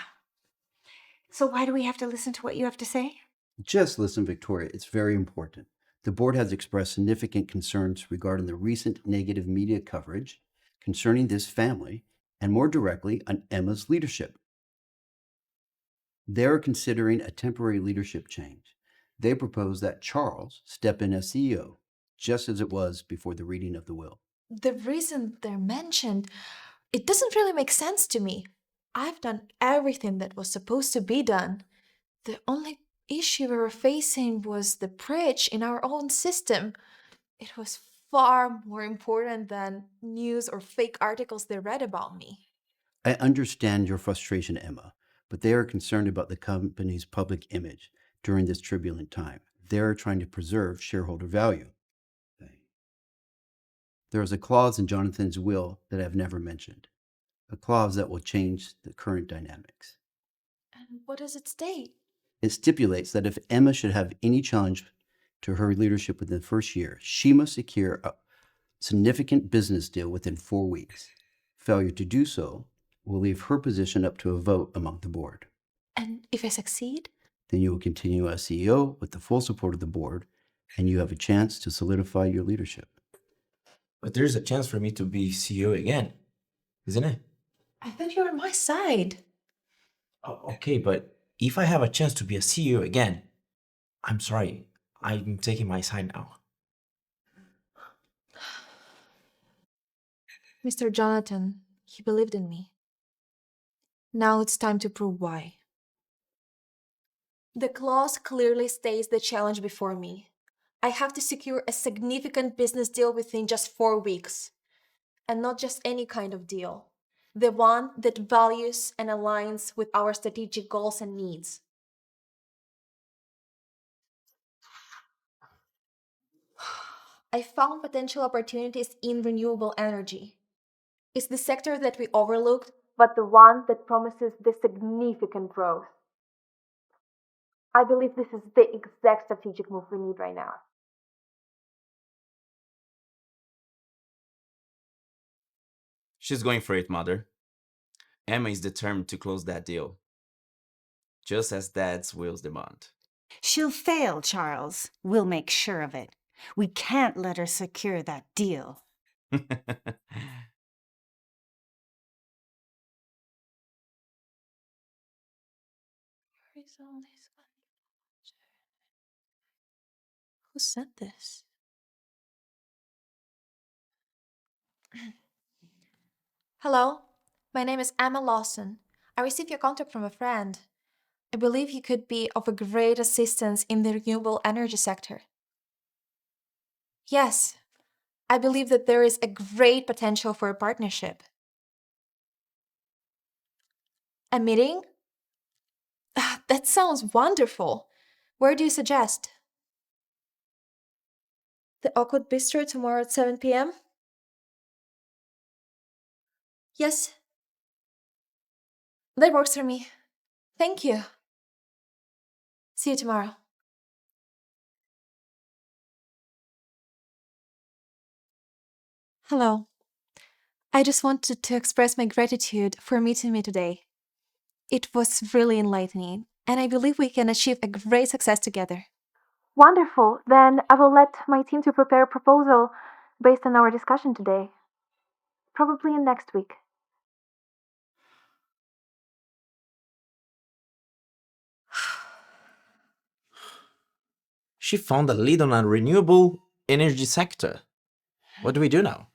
So why do we have to listen to what you have to say? Just listen, Victoria, it's very important. The board has expressed significant concerns regarding the recent negative media coverage concerning this family and more directly on Emma's leadership. They're considering a temporary leadership change. They propose that Charles step in as CEO, just as it was before the reading of the will. The reason they're mentioned, it doesn't really make sense to me. I've done everything that was supposed to be done. The only issue we were facing was the breach in our own system. It was far more important than news or fake articles they read about me. I understand your frustration, Emma, but they are concerned about the company's public image during this turbulent time. They're trying to preserve shareholder value. There is a clause in Jonathan's will that I've never mentioned, a clause that will change the current dynamics. And what does it state? It stipulates that if Emma should have any challenge to her leadership within the first year, she must secure a significant business deal within 4 weeks. Failure to do so will leave her position up to a vote among the board. And if I succeed? Then you will continue as CEO with the full support of the board, and you have a chance to solidify your leadership. But there's a chance for me to be CEO again, isn't it? I thought you were on my side. Oh, okay, but if I have a chance to be a CEO again, I'm sorry, I'm taking my side now. Mr. Jonathan, he believed in me. Now it's time to prove why. The clause clearly states the challenge before me. I have to secure a significant business deal within just 4 weeks. And not just any kind of deal. The one that values and aligns with our strategic goals and needs. I found potential opportunities in renewable energy. It's the sector that we overlooked, but the one that promises the significant growth. I believe this is the exact strategic move we need right now. She's going for it, Mother. Emma is determined to close that deal, just as Dad's wills demand. She'll fail, Charles. We'll make sure of it. We can't let her secure that deal. Who said this? Hello, my name is Emma Lawson. I received your contact from a friend. I believe you could be of a great assistance in the renewable energy sector. Yes, I believe that there is a great potential for a partnership. A meeting? That sounds wonderful. Where do you suggest? The Awkward Bistro tomorrow at 7 p.m.? Yes. That works for me. Thank you. See you tomorrow. Hello. I just wanted to express my gratitude for meeting me today. It was really enlightening, and I believe we can achieve a great success together. Wonderful. Then I will let my team to prepare a proposal based on our discussion today. Probably in next week. She found a lead on a renewable energy sector. What do we do now?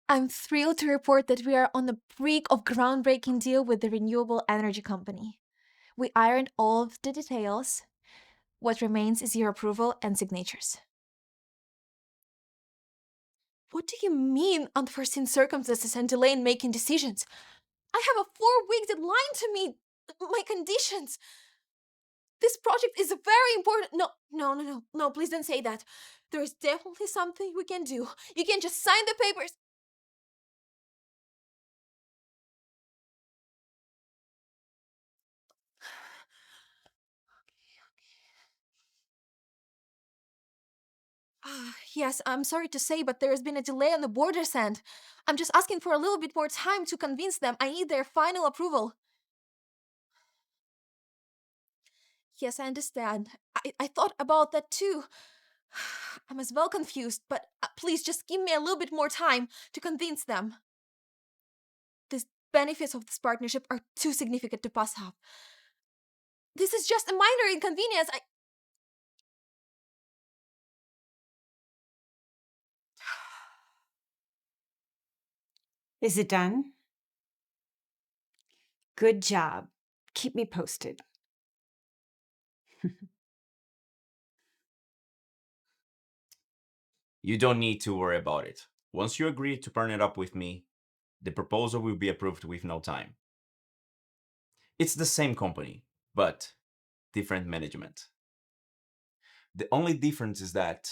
I'm thrilled to report that we are on the brink of groundbreaking deal with the renewable energy company. We ironed all of the details. What remains is your approval and signatures. What do you mean, unforeseen circumstances and delay in making decisions? I have a 4-week deadline to meet my conditions. This project is very important. No, please don't say that. There is definitely something we can do. You can just sign the papers. Yes, I'm sorry to say, but there has been a delay on the border's end. I'm just asking for a little bit more time to convince them. I need their final approval. Yes, I understand. I thought about that too. I'm as well confused, but please just give me a little bit more time to convince them. The benefits of this partnership are too significant to pass up. This is just a minor inconvenience. Is it done? Good job. Keep me posted. You don't need to worry about it. Once you agree to partner up with me, the proposal will be approved with no time. It's the same company, but different management. The only difference is that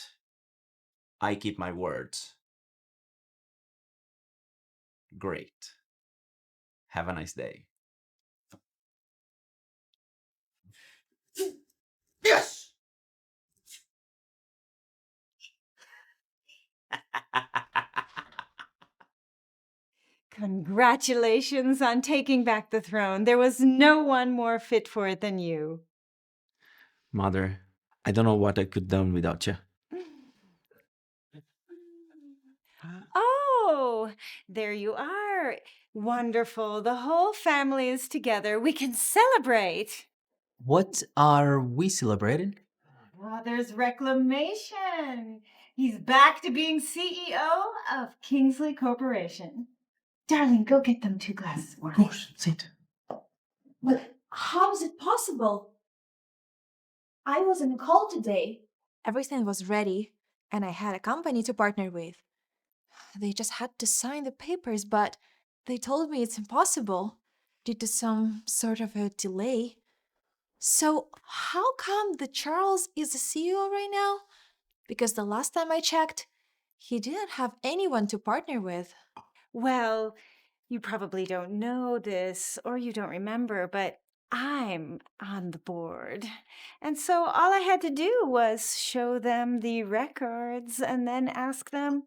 I keep my words. Great. Have a nice day. Yes! Congratulations on taking back the throne. There was no one more fit for it than you. Mother, I don't know what I could done without you. Oh, there you are. Wonderful. The whole family is together. We can celebrate. What are we celebrating? There's reclamation. He's back to being CEO of Kingsley Corporation. Darling, go get them 2 glasses of wine. Sit. But how is it possible? I was on call today. Everything was ready, and I had a company to partner with. They just had to sign the papers, but they told me it's impossible due to some sort of a delay. So, how come the Charles is the CEO right now? Because the last time I checked, he didn't have anyone to partner with. Well, you probably don't know this or you don't remember, but I'm on the board. And so all I had to do was show them the records and then ask them,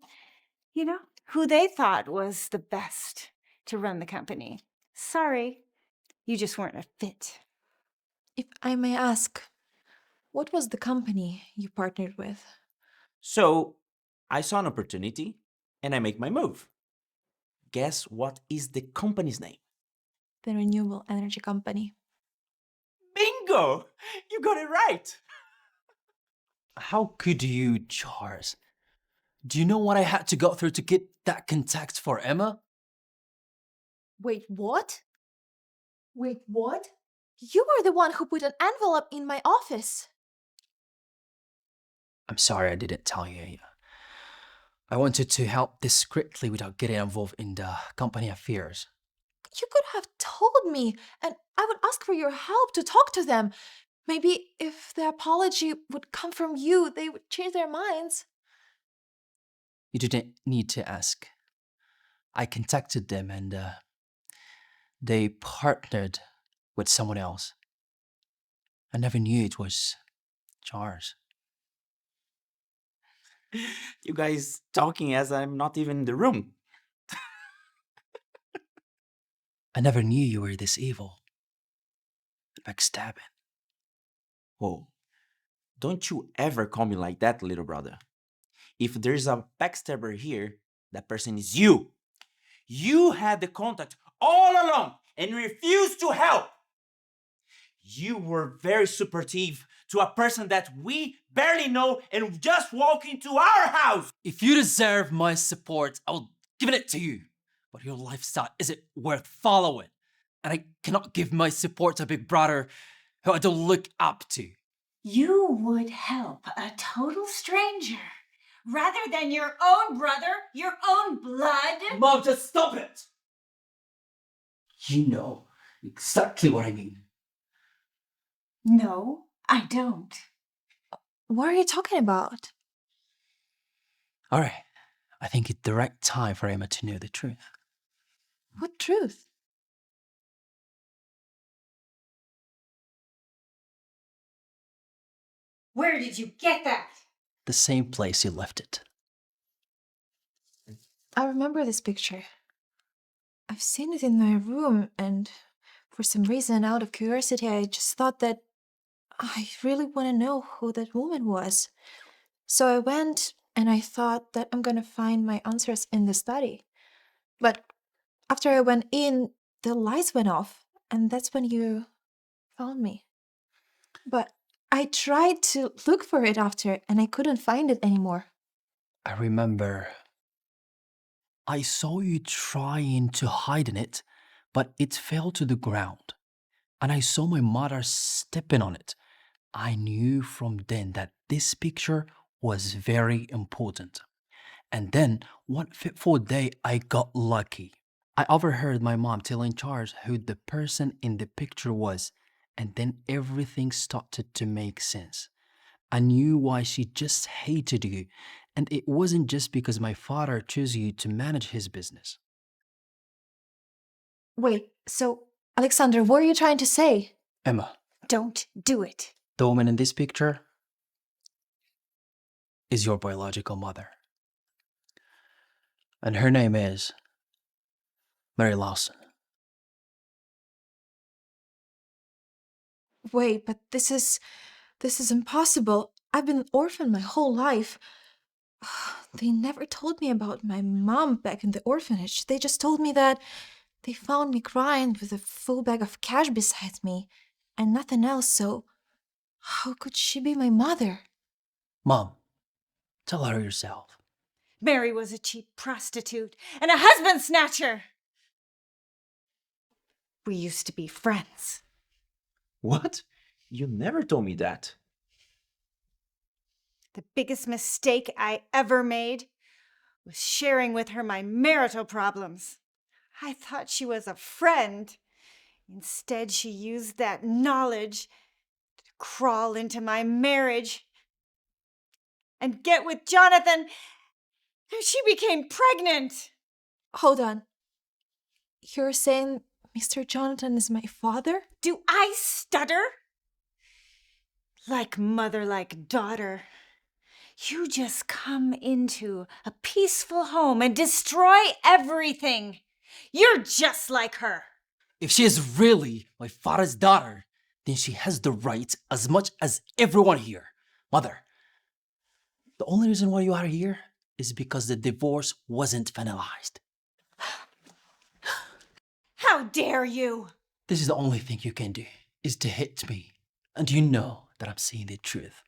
who they thought was the best to run the company. Sorry, you just weren't a fit. If I may ask, what was the company you partnered with? So I saw an opportunity and I make my move. Guess what is the company's name? The renewable energy company. Bingo! You got it right. How could you, Charles? Do you know what I had to go through to get that contact for Emma? Wait, what? Wait, what? You were the one who put an envelope in my office. I'm sorry I didn't tell you. I wanted to help discreetly without getting involved in the company affairs. You could have told me, and I would ask for your help to talk to them. Maybe if the apology would come from you, they would change their minds. You didn't need to ask. I contacted them and they partnered with someone else. I never knew it was Charles. You guys talking as I'm not even in the room. I never knew you were this evil. Backstabbing. Whoa. Don't you ever call me like that, little brother. If there's a backstabber here, that person is you. You had the contact all along and refused to help. You were very supportive to a person that we barely know and just walk into our house. If you deserve my support, I'll give it to you. But your lifestyle isn't worth following. And I cannot give my support to a big brother who I don't look up to. You would help a total stranger rather than your own brother, your own blood. Mom, just stop it! You know exactly what I mean. No, I don't. What are you talking about? All right, I think it's the right time for Emma to know the truth. What truth? Where did you get that? The same place you left it. I remember this picture. I've seen it in my room, and for some reason, out of curiosity, I just thought that I really want to know who that woman was. So I went and I thought that I'm gonna find my answers in the study. But after I went in, the lights went off, and that's when you found me. But I tried to look for it after, and I couldn't find it anymore. I remember I saw you trying to hide in it, but it fell to the ground. And I saw my mother stepping on it. I knew from then that this picture was very important. And then, one fateful day, I got lucky. I overheard my mom telling Charles who the person in the picture was, and then everything started to make sense. I knew why she just hated you, and it wasn't just because my father chose you to manage his business. Wait, so, Alexander, what are you trying to say? Emma, Don't do it. the woman in this picture is your biological mother. And her name is Mary Lawson. Wait, but this is impossible. I've been an orphan my whole life. They never told me about my mom back in the orphanage. They just told me that they found me crying with a full bag of cash beside me and nothing else, so how could she be my mother? Mom, Tell her yourself. Mary was a cheap prostitute and a husband snatcher. We used to be friends. What? You never told me that. The biggest mistake I ever made was sharing with her my marital problems. I thought she was a friend. Instead, she used that knowledge to crawl into my marriage and get with Jonathan. And she became pregnant. Hold on. You're saying Mr. Jonathan is my father? Do I stutter? Like mother, like daughter. You just come into a peaceful home and destroy everything. You're just like her. If she is really my father's daughter, then she has the right as much as everyone here. Mother, the only reason why you are here is because the divorce wasn't finalized. How dare you? This is the only thing you can do, is to hit me. And you know that I'm saying the truth.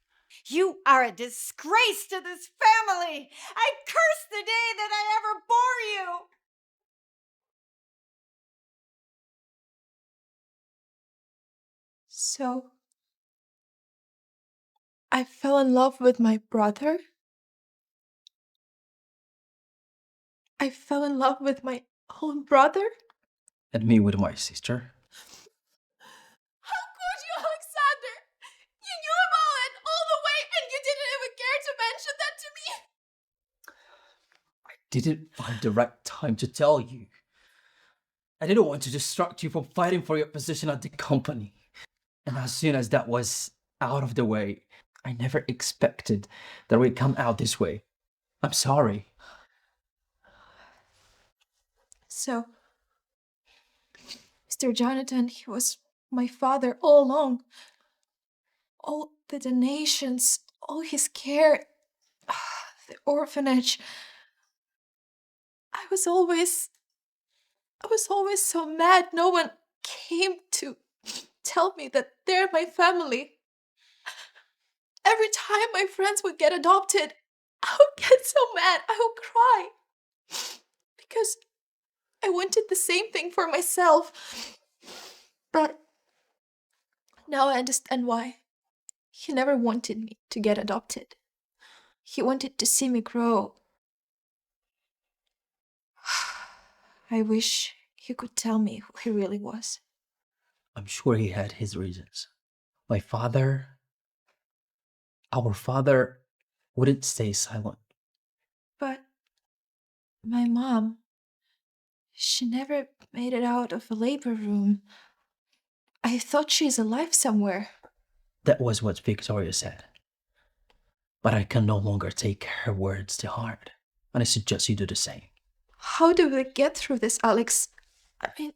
You are a disgrace to this family. I curse the day that I ever bore you. So, I fell in love with my brother? I fell in love with my own brother? And me with my sister. How could you, Alexander? You knew about it all the way and you didn't even care to mention that to me? I didn't find the right time to tell you. I didn't want to distract you from fighting for your position at the company. And as soon as that was out of the way, I never expected that it would come out this way. I'm sorry. So, Mr. Jonathan, he was my father all along. All the donations, all his care, the orphanage. I was always so mad no one came to tell me that they're my family. Every time my friends would get adopted, I would get so mad, I would cry. Because I wanted the same thing for myself. But now I understand why. He never wanted me to get adopted. He wanted to see me grow. I wish he could tell me who he really was. I'm sure he had his reasons. Our father, wouldn't stay silent. But my mom, she never made it out of the labor room. I thought she's alive somewhere. That was what Victoria said. But I can no longer take her words to heart, and I suggest you do the same. How do we get through this, Alex? I mean,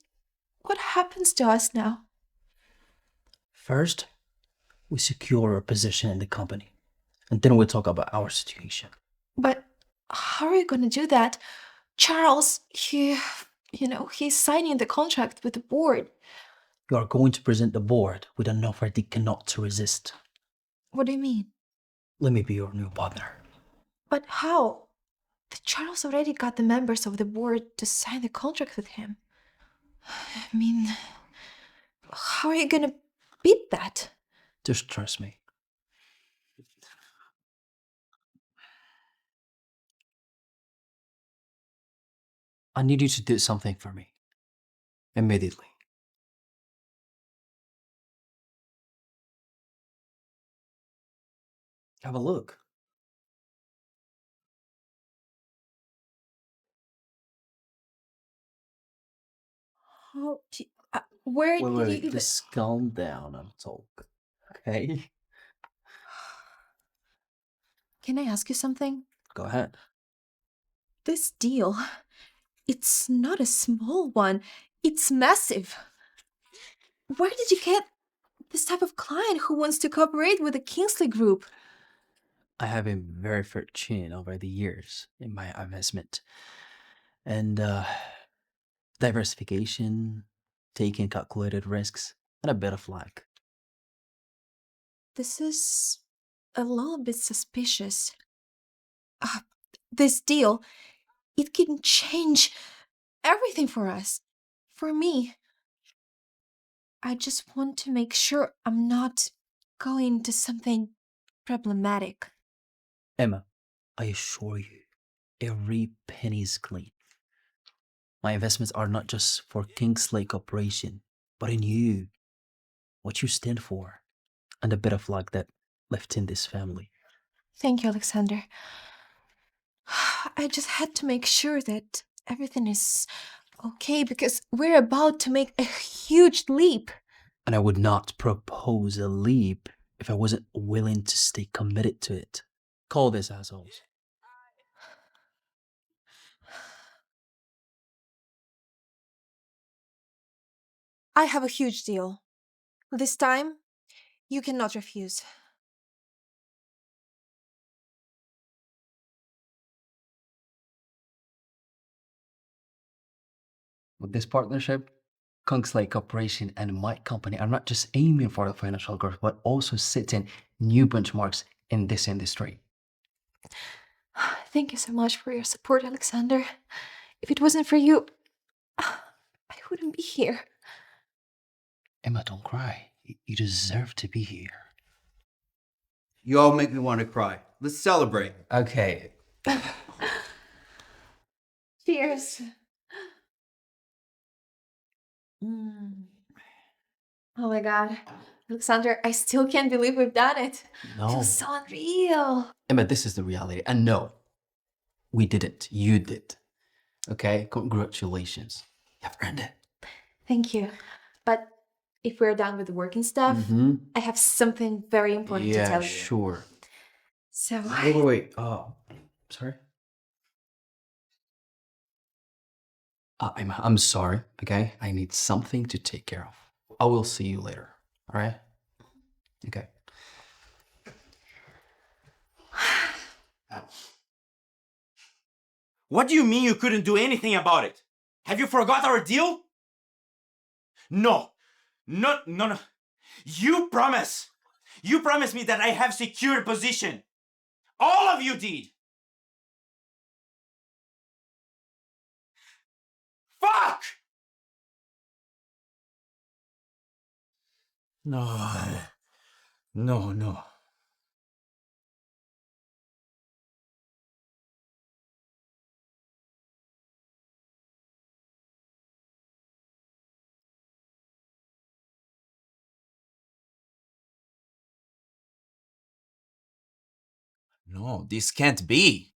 what happens to us now? First, we secure our position in the company, and then we'll talk about our situation. But how are you going to do that? Charles, he's signing the contract with the board. You are going to present the board with an offer they cannot resist. What do you mean? Let me be your new partner. But how? The Charles already got the members of the board to sign the contract with him. I mean, how are you going to beat that? Just trust me. I need you to do something for me. Immediately. Have a look. Where did you Wait, even... just calm down and talk. Okay? Can I ask you something? Go ahead. This deal, it's not a small one. It's massive. Where did you get this type of client who wants to cooperate with the Kingsley Group? I have been very fortunate over the years in my investment. And diversification, taking calculated risks, and a bit of luck. This is a little bit suspicious. This deal, it can change everything for us. For me. I just want to make sure I'm not going into something problematic. Emma, I assure you, every penny is clean. My investments are not just for Kingsley Corporation, but in you, what you stand for, and the bit of luck that left in this family. Thank you, Alexander. I just had to make sure that everything is okay because we're about to make a huge leap. And I would not propose a leap if I wasn't willing to stay committed to it. Call this assholes. I have a huge deal. This time, you cannot refuse. With this partnership, Kingsley Corporation and my company are not just aiming for the financial growth, but also setting new benchmarks in this industry. Thank you so much for your support, Alexander. If it wasn't for you, I wouldn't be here. Emma, don't cry. You deserve to be here. You all make me want to cry. Let's celebrate. Okay. Cheers. Oh my god. Alexander, I still can't believe we've done it. No. Feels so unreal. Emma, this is the reality. And no, we didn't. You did. Okay? Congratulations. You've earned it. Thank you. But if we're done with the working stuff, I have something very important to tell you. Yeah, sure. So, Wait. Oh, sorry. Emma, I'm sorry, okay? I need something to take care of. I will see you later, all right? Okay. What do you mean you couldn't do anything about it? Have you forgot our deal? No. You promise. You promised me that I have secured position. All of you did. Fuck! No. No, this can't be.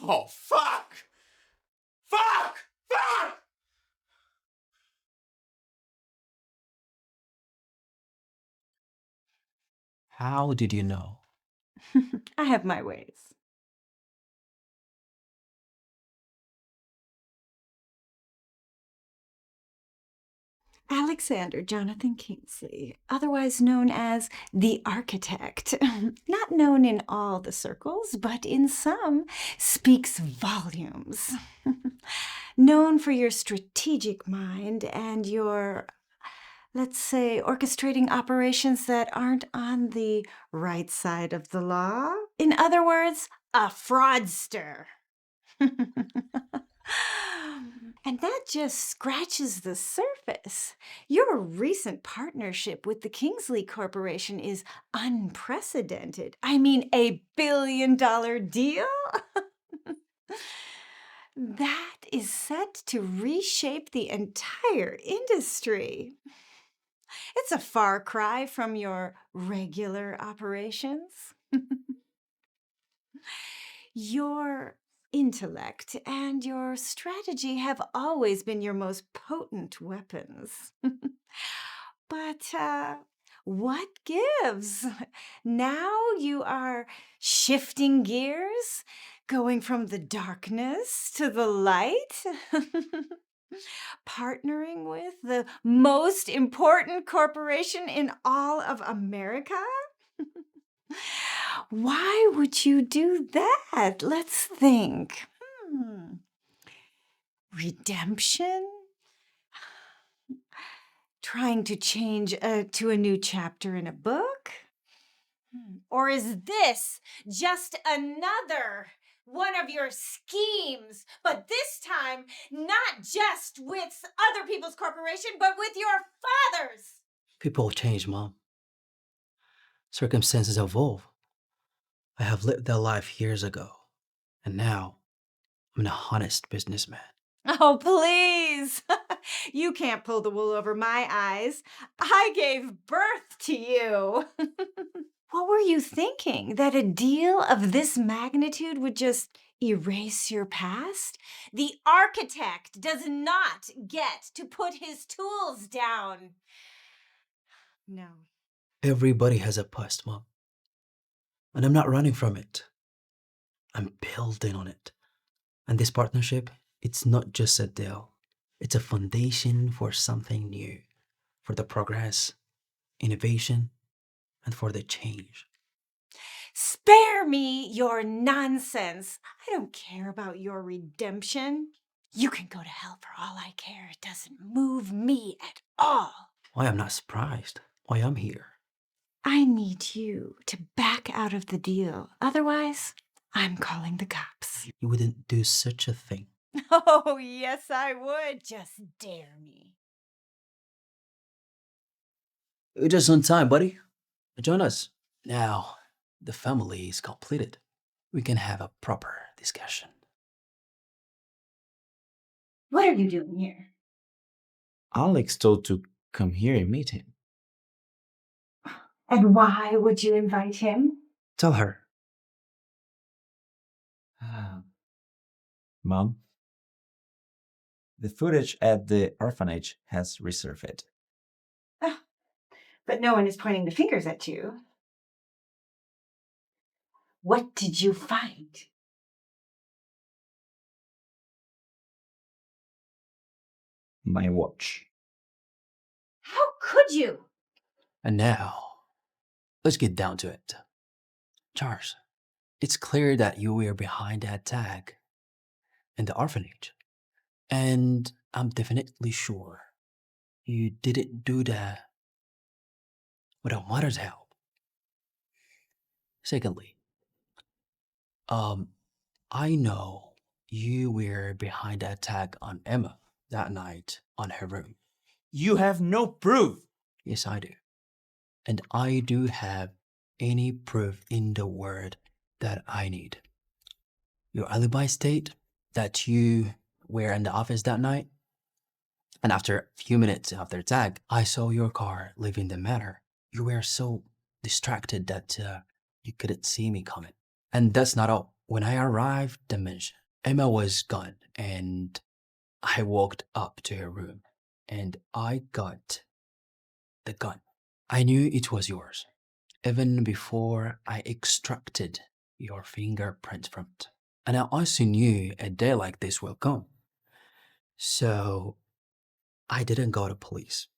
Oh, fuck! Fuck! Fuck! How did you know? I have my ways. Alexander Jonathan Kingsley, otherwise known as the Architect, not known in all the circles, but in some, speaks volumes. Known for your strategic mind and your, let's say, orchestrating operations that aren't on the right side of the law. In other words, a fraudster. And that just scratches the surface. Your recent partnership with the Kingsley Corporation is unprecedented. I mean, $1 billion deal? That is set to reshape the entire industry. It's a far cry from your regular operations. Your intellect and your strategy have always been your most potent weapons. But what gives? Now you are shifting gears, going from the darkness to the light. Partnering with the most important corporation in all of America? Why would you do that? Let's think. Redemption? Trying to change to a new chapter in a book? Or is this just another one of your schemes, but this time not just with other people's corporation, but with your father's? People change, Mom. Circumstances evolve. I have lived that life years ago, and now I'm an honest businessman. Oh, please. You can't pull the wool over my eyes. I gave birth to you. What were you thinking? That a deal of this magnitude would just erase your past? The architect does not get to put his tools down. No. Everybody has a past, Mom. And I'm not running from it. I'm building on it. And this partnership, it's not just a deal. It's a foundation for something new, for the progress, innovation, and for the change. Spare me your nonsense. I don't care about your redemption. You can go to hell for all I care. It doesn't move me at all. Why I'm not surprised. Why I'm here. I need you to back out of the deal. Otherwise, I'm calling the cops. You wouldn't do such a thing. Oh, yes, I would. Just dare me. You're just on time, buddy. Join us. Now, the family is completed. We can have a proper discussion. What are you doing here? Alex told to come here and meet him. And why would you invite him? Tell her. Mom, the footage at the orphanage has resurfaced. But no one is pointing the fingers at you. What did you find? My watch. How could you? And now, let's get down to it. Charles, it's clear that you were behind that tag in the orphanage. And I'm definitely sure you didn't do that without mother's help. Secondly, I know you were behind that tag on Emma that night on her room. You have no proof. Yes, I do. And I do have any proof in the world that I need. Your alibi state that you were in the office that night, and after a few minutes after tag, I saw your car leaving the manor. You were so distracted that you couldn't see me coming. And that's not all. When I arrived at the mansion, Emma was gone, and I walked up to her room, and I got the gun. I knew it was yours, even before I extracted your fingerprint from it. And I also knew a day like this will come. So I didn't go to police.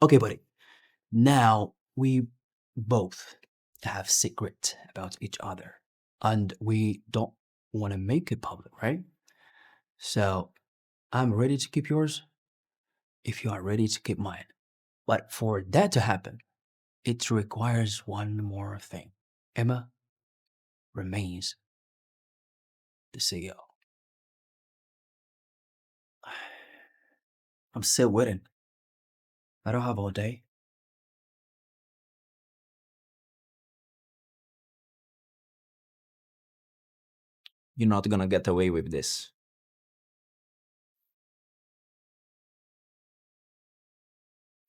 Okay, buddy. Now we both have secret about each other, and we don't want to make it public, right? So I'm ready to keep yours if you are ready to keep mine. But for that to happen, it requires one more thing. Emma remains the CEO. I'm still waiting. I don't have all day. You're not gonna get away with this.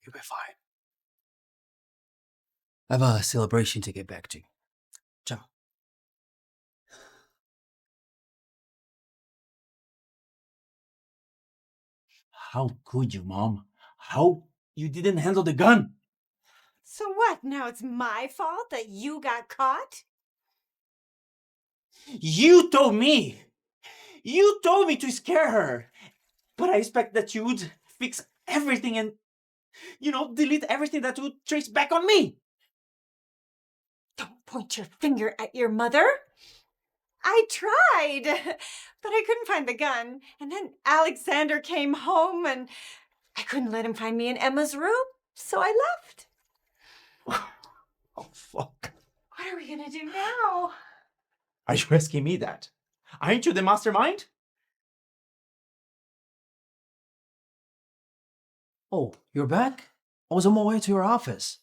You'll be fine. I have a celebration to get back to. Ciao. How could you, Mom? How you didn't handle the gun? So what? Now it's my fault that you got caught? You told me! You told me to scare her! But I expect that you would fix everything and, delete everything that would trace back on me. Don't point your finger at your mother. I tried, but I couldn't find the gun. And then Alexander came home and I couldn't let him find me in Emma's room, so I left. Oh, fuck. What are we gonna do now? Are you asking me that? Aren't you the mastermind? Oh, you're back? I was on my way to your office.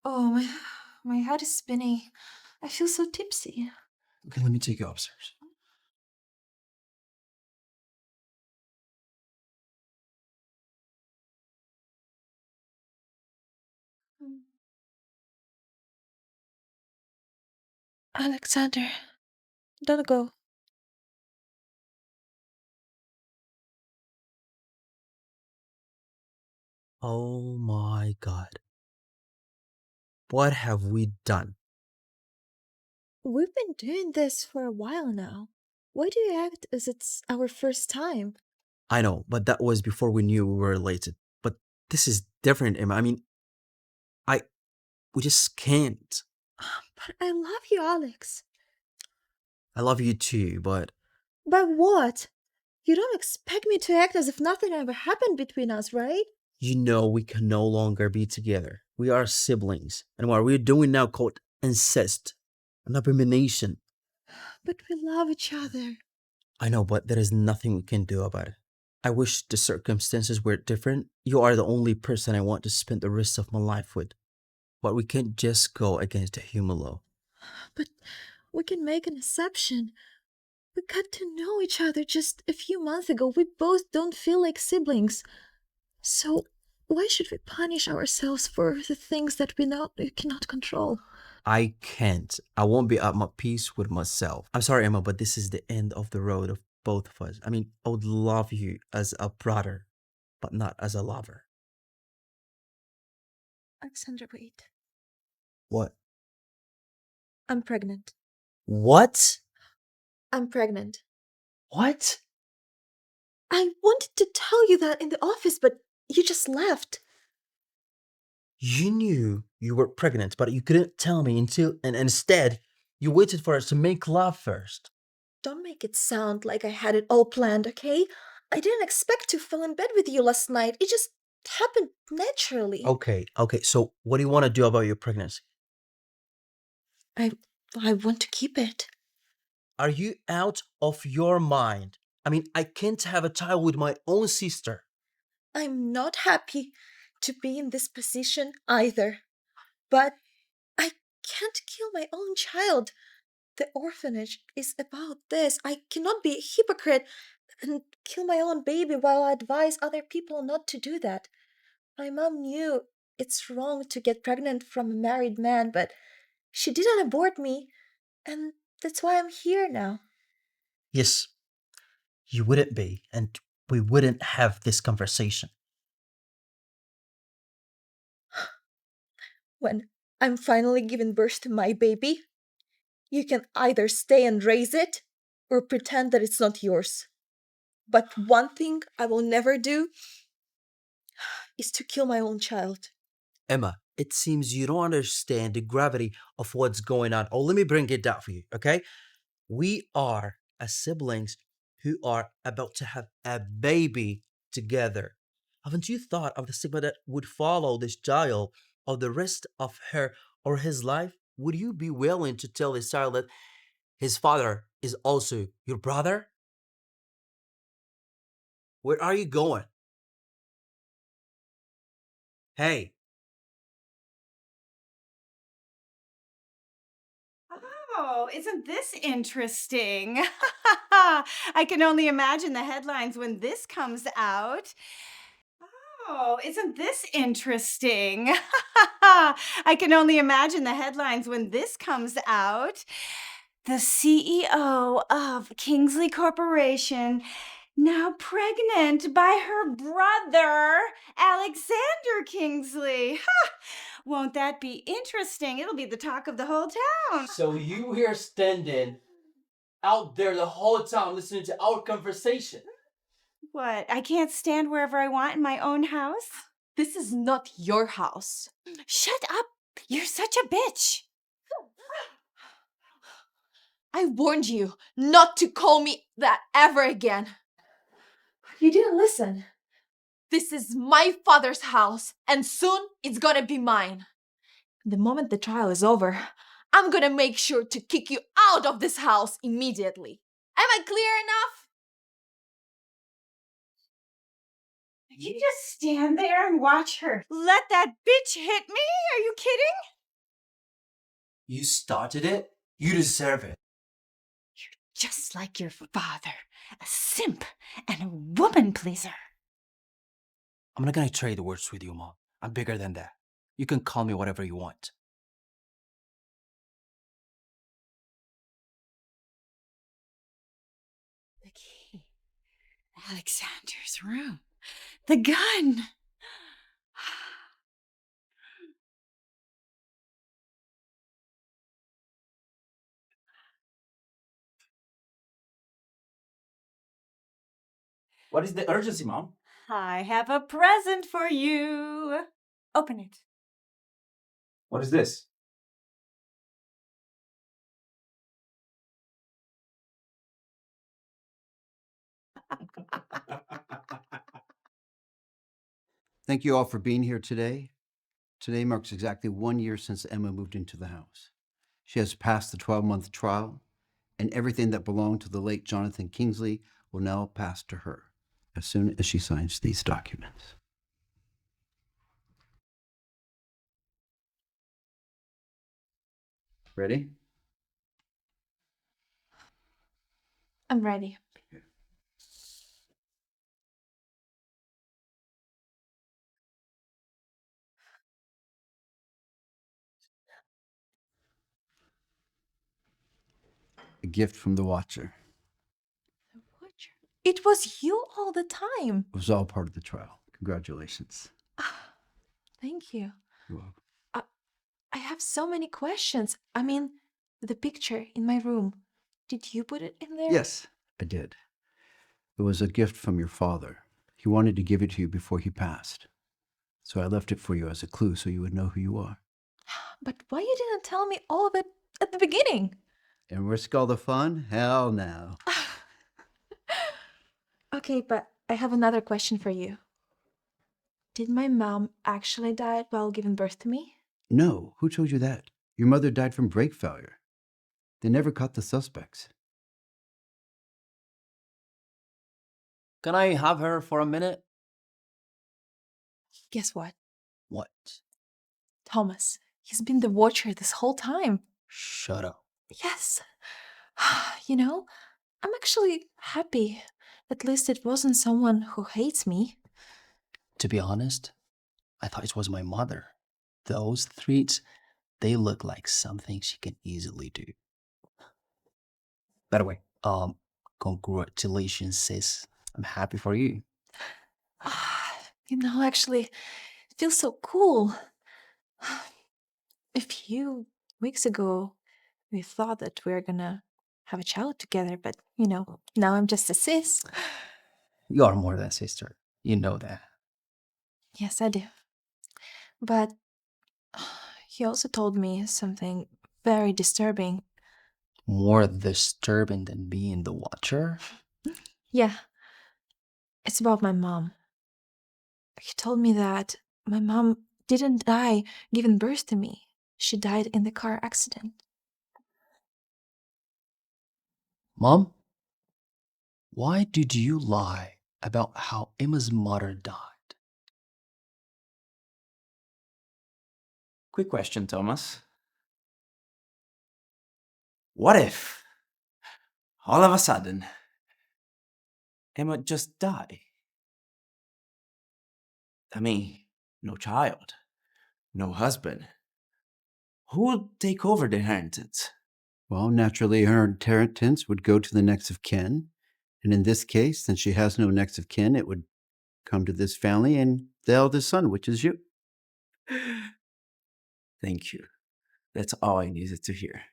Oh, my head is spinning. I feel so tipsy. Okay, let me take you upstairs. Alexander, don't go. Oh my god. What have we done? We've been doing this for a while now. Why do you act as it's our first time? I know, but that was before we knew we were related. But this is different, Emma. I mean, we just can't. But I love you, Alex. I love you too, but But what? You don't expect me to act as if nothing ever happened between us, right? you know we can no longer be together. We are siblings. And what we're doing now called incest, an abomination. But we love each other. I know, but there is nothing we can do about it. I wish the circumstances were different. You are the only person I want to spend the rest of my life with. But we can't just go against the human law. But we can make an exception. We got to know each other just a few months ago. We both don't feel like siblings. So why should we punish ourselves for the things that we cannot control? I can't. I won't be at my peace with myself. I'm sorry, Emma, but this is the end of the road of both of us. I mean, I would love you as a brother, but not as a lover. Alexander, wait. What? I'm pregnant. What? I'm pregnant. What? I wanted to tell you that in the office, but you just left. You knew you were pregnant, but you couldn't tell me and instead, you waited for us to make love first. Don't make it sound like I had it all planned, okay? I didn't expect to fall in bed with you last night. It just happened naturally. Okay, so what do you want to do about your pregnancy? I want to keep it. Are you out of your mind? I mean, I can't have a child with my own sister. I'm not happy to be in this position either. But I can't kill my own child. The orphanage is about this. I cannot be a hypocrite and kill my own baby while I advise other people not to do that. My mom knew it's wrong to get pregnant from a married man, but she didn't abort me, and that's why I'm here now. Yes, you wouldn't be, and we wouldn't have this conversation. When I'm finally giving birth to my baby, you can either stay and raise it or pretend that it's not yours. But one thing I will never do is to kill my own child. Emma, it seems you don't understand the gravity of what's going on. Oh, let me bring it down for you, okay? We are as siblings who are about to have a baby together. Haven't you thought of the stigma that would follow this child or the rest of her or his life? Would you be willing to tell this child that his father is also your brother? Where are you going? Hey, Oh, isn't this interesting? I can only imagine the headlines when this comes out. Oh, isn't this interesting? I can only imagine the headlines when this comes out. The CEO of Kingsley Corporation now pregnant by her brother, Alexander Kingsley. Won't that be interesting? It'll be the talk of the whole town. So you here standing out there the whole time listening to our conversation. What, I can't stand wherever I want in my own house? This is not your house. Shut up! You're such a bitch! I warned you not to call me that ever again. You didn't listen. This is my father's house, and soon it's gonna be mine. The moment the trial is over, I'm gonna make sure to kick you out of this house immediately. Am I clear enough? You just stand there and watch her. Let that bitch hit me? Are you kidding? You started it, you deserve it. Just like your father, a simp and a woman pleaser. I'm not gonna trade words with you, Mom. I'm bigger than that. You can call me whatever you want. The key. Alexander's room. The gun. What is the urgency, Mom? I have a present for you. Open it. What is this? Thank you all for being here today. Today marks exactly 1 year since Emma moved into the house. She has passed the 12-month trial, and everything that belonged to the late Jonathan Kingsley will now pass to her as soon as she signs these documents. Ready? I'm ready. A gift from the Watcher. It was you all the time. It was all part of the trial. Congratulations. Thank you. You're welcome. I have so many questions. I mean, the picture in my room. Did you put it in there? Yes, I did. It was a gift from your father. He wanted to give it to you before he passed. So I left it for you as a clue so you would know who you are. But why you didn't tell me all of it at the beginning? And risk all the fun? Hell no. Okay, but I have another question for you. Did my mom actually die while giving birth to me? No, who told you that? Your mother died from brake failure. They never caught the suspects. Can I have her for a minute? Guess what? What? Thomas. He's been the watcher this whole time. Shut up. Yes. You know, I'm actually happy. At least it wasn't someone who hates me. To be honest, I thought it was my mother. Those threats, they look like something she can easily do. By the way, congratulations, sis. I'm happy for you. You know, actually, it feels so cool. A few weeks ago, we thought that we were gonna have a child together, but you know, now I'm just a sis. You are more than a sister. You know that. Yes, I do. But he also told me something very disturbing. More disturbing than being the watcher? Yeah, it's about my mom. He told me that my mom didn't die giving birth to me. She died in the car accident. Mom, why did you lie about how Emma's mother died? Quick question, Thomas. What if, all of a sudden, Emma just died? I mean, no child, no husband. Who would take over the inheritance? Well, naturally, her inheritance would go to the next of kin. And in this case, since she has no next of kin, it would come to this family and the eldest son, which is you. Thank you. That's all I needed to hear.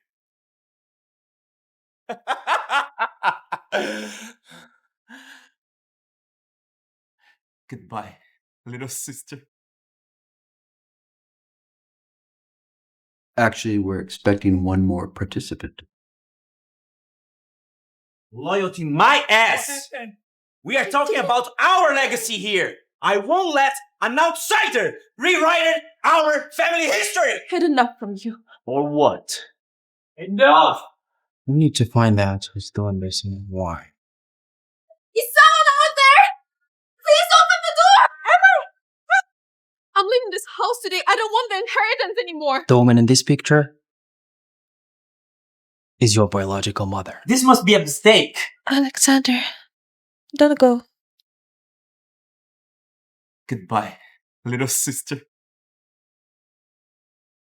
Goodbye, little sister. Actually, we're expecting one more participant. Loyalty, my ass! We are talking about our legacy here. I won't let an outsider rewrite our family history. Had enough from you. Or what? Enough! We need to find out who's doing this and why. Is someone out there? Please open the door! Emma! I'm leaving this house today. I don't want the inheritance anymore. The woman in this picture is your biological mother. This must be a mistake. Alexander, don't go. Goodbye, little sister.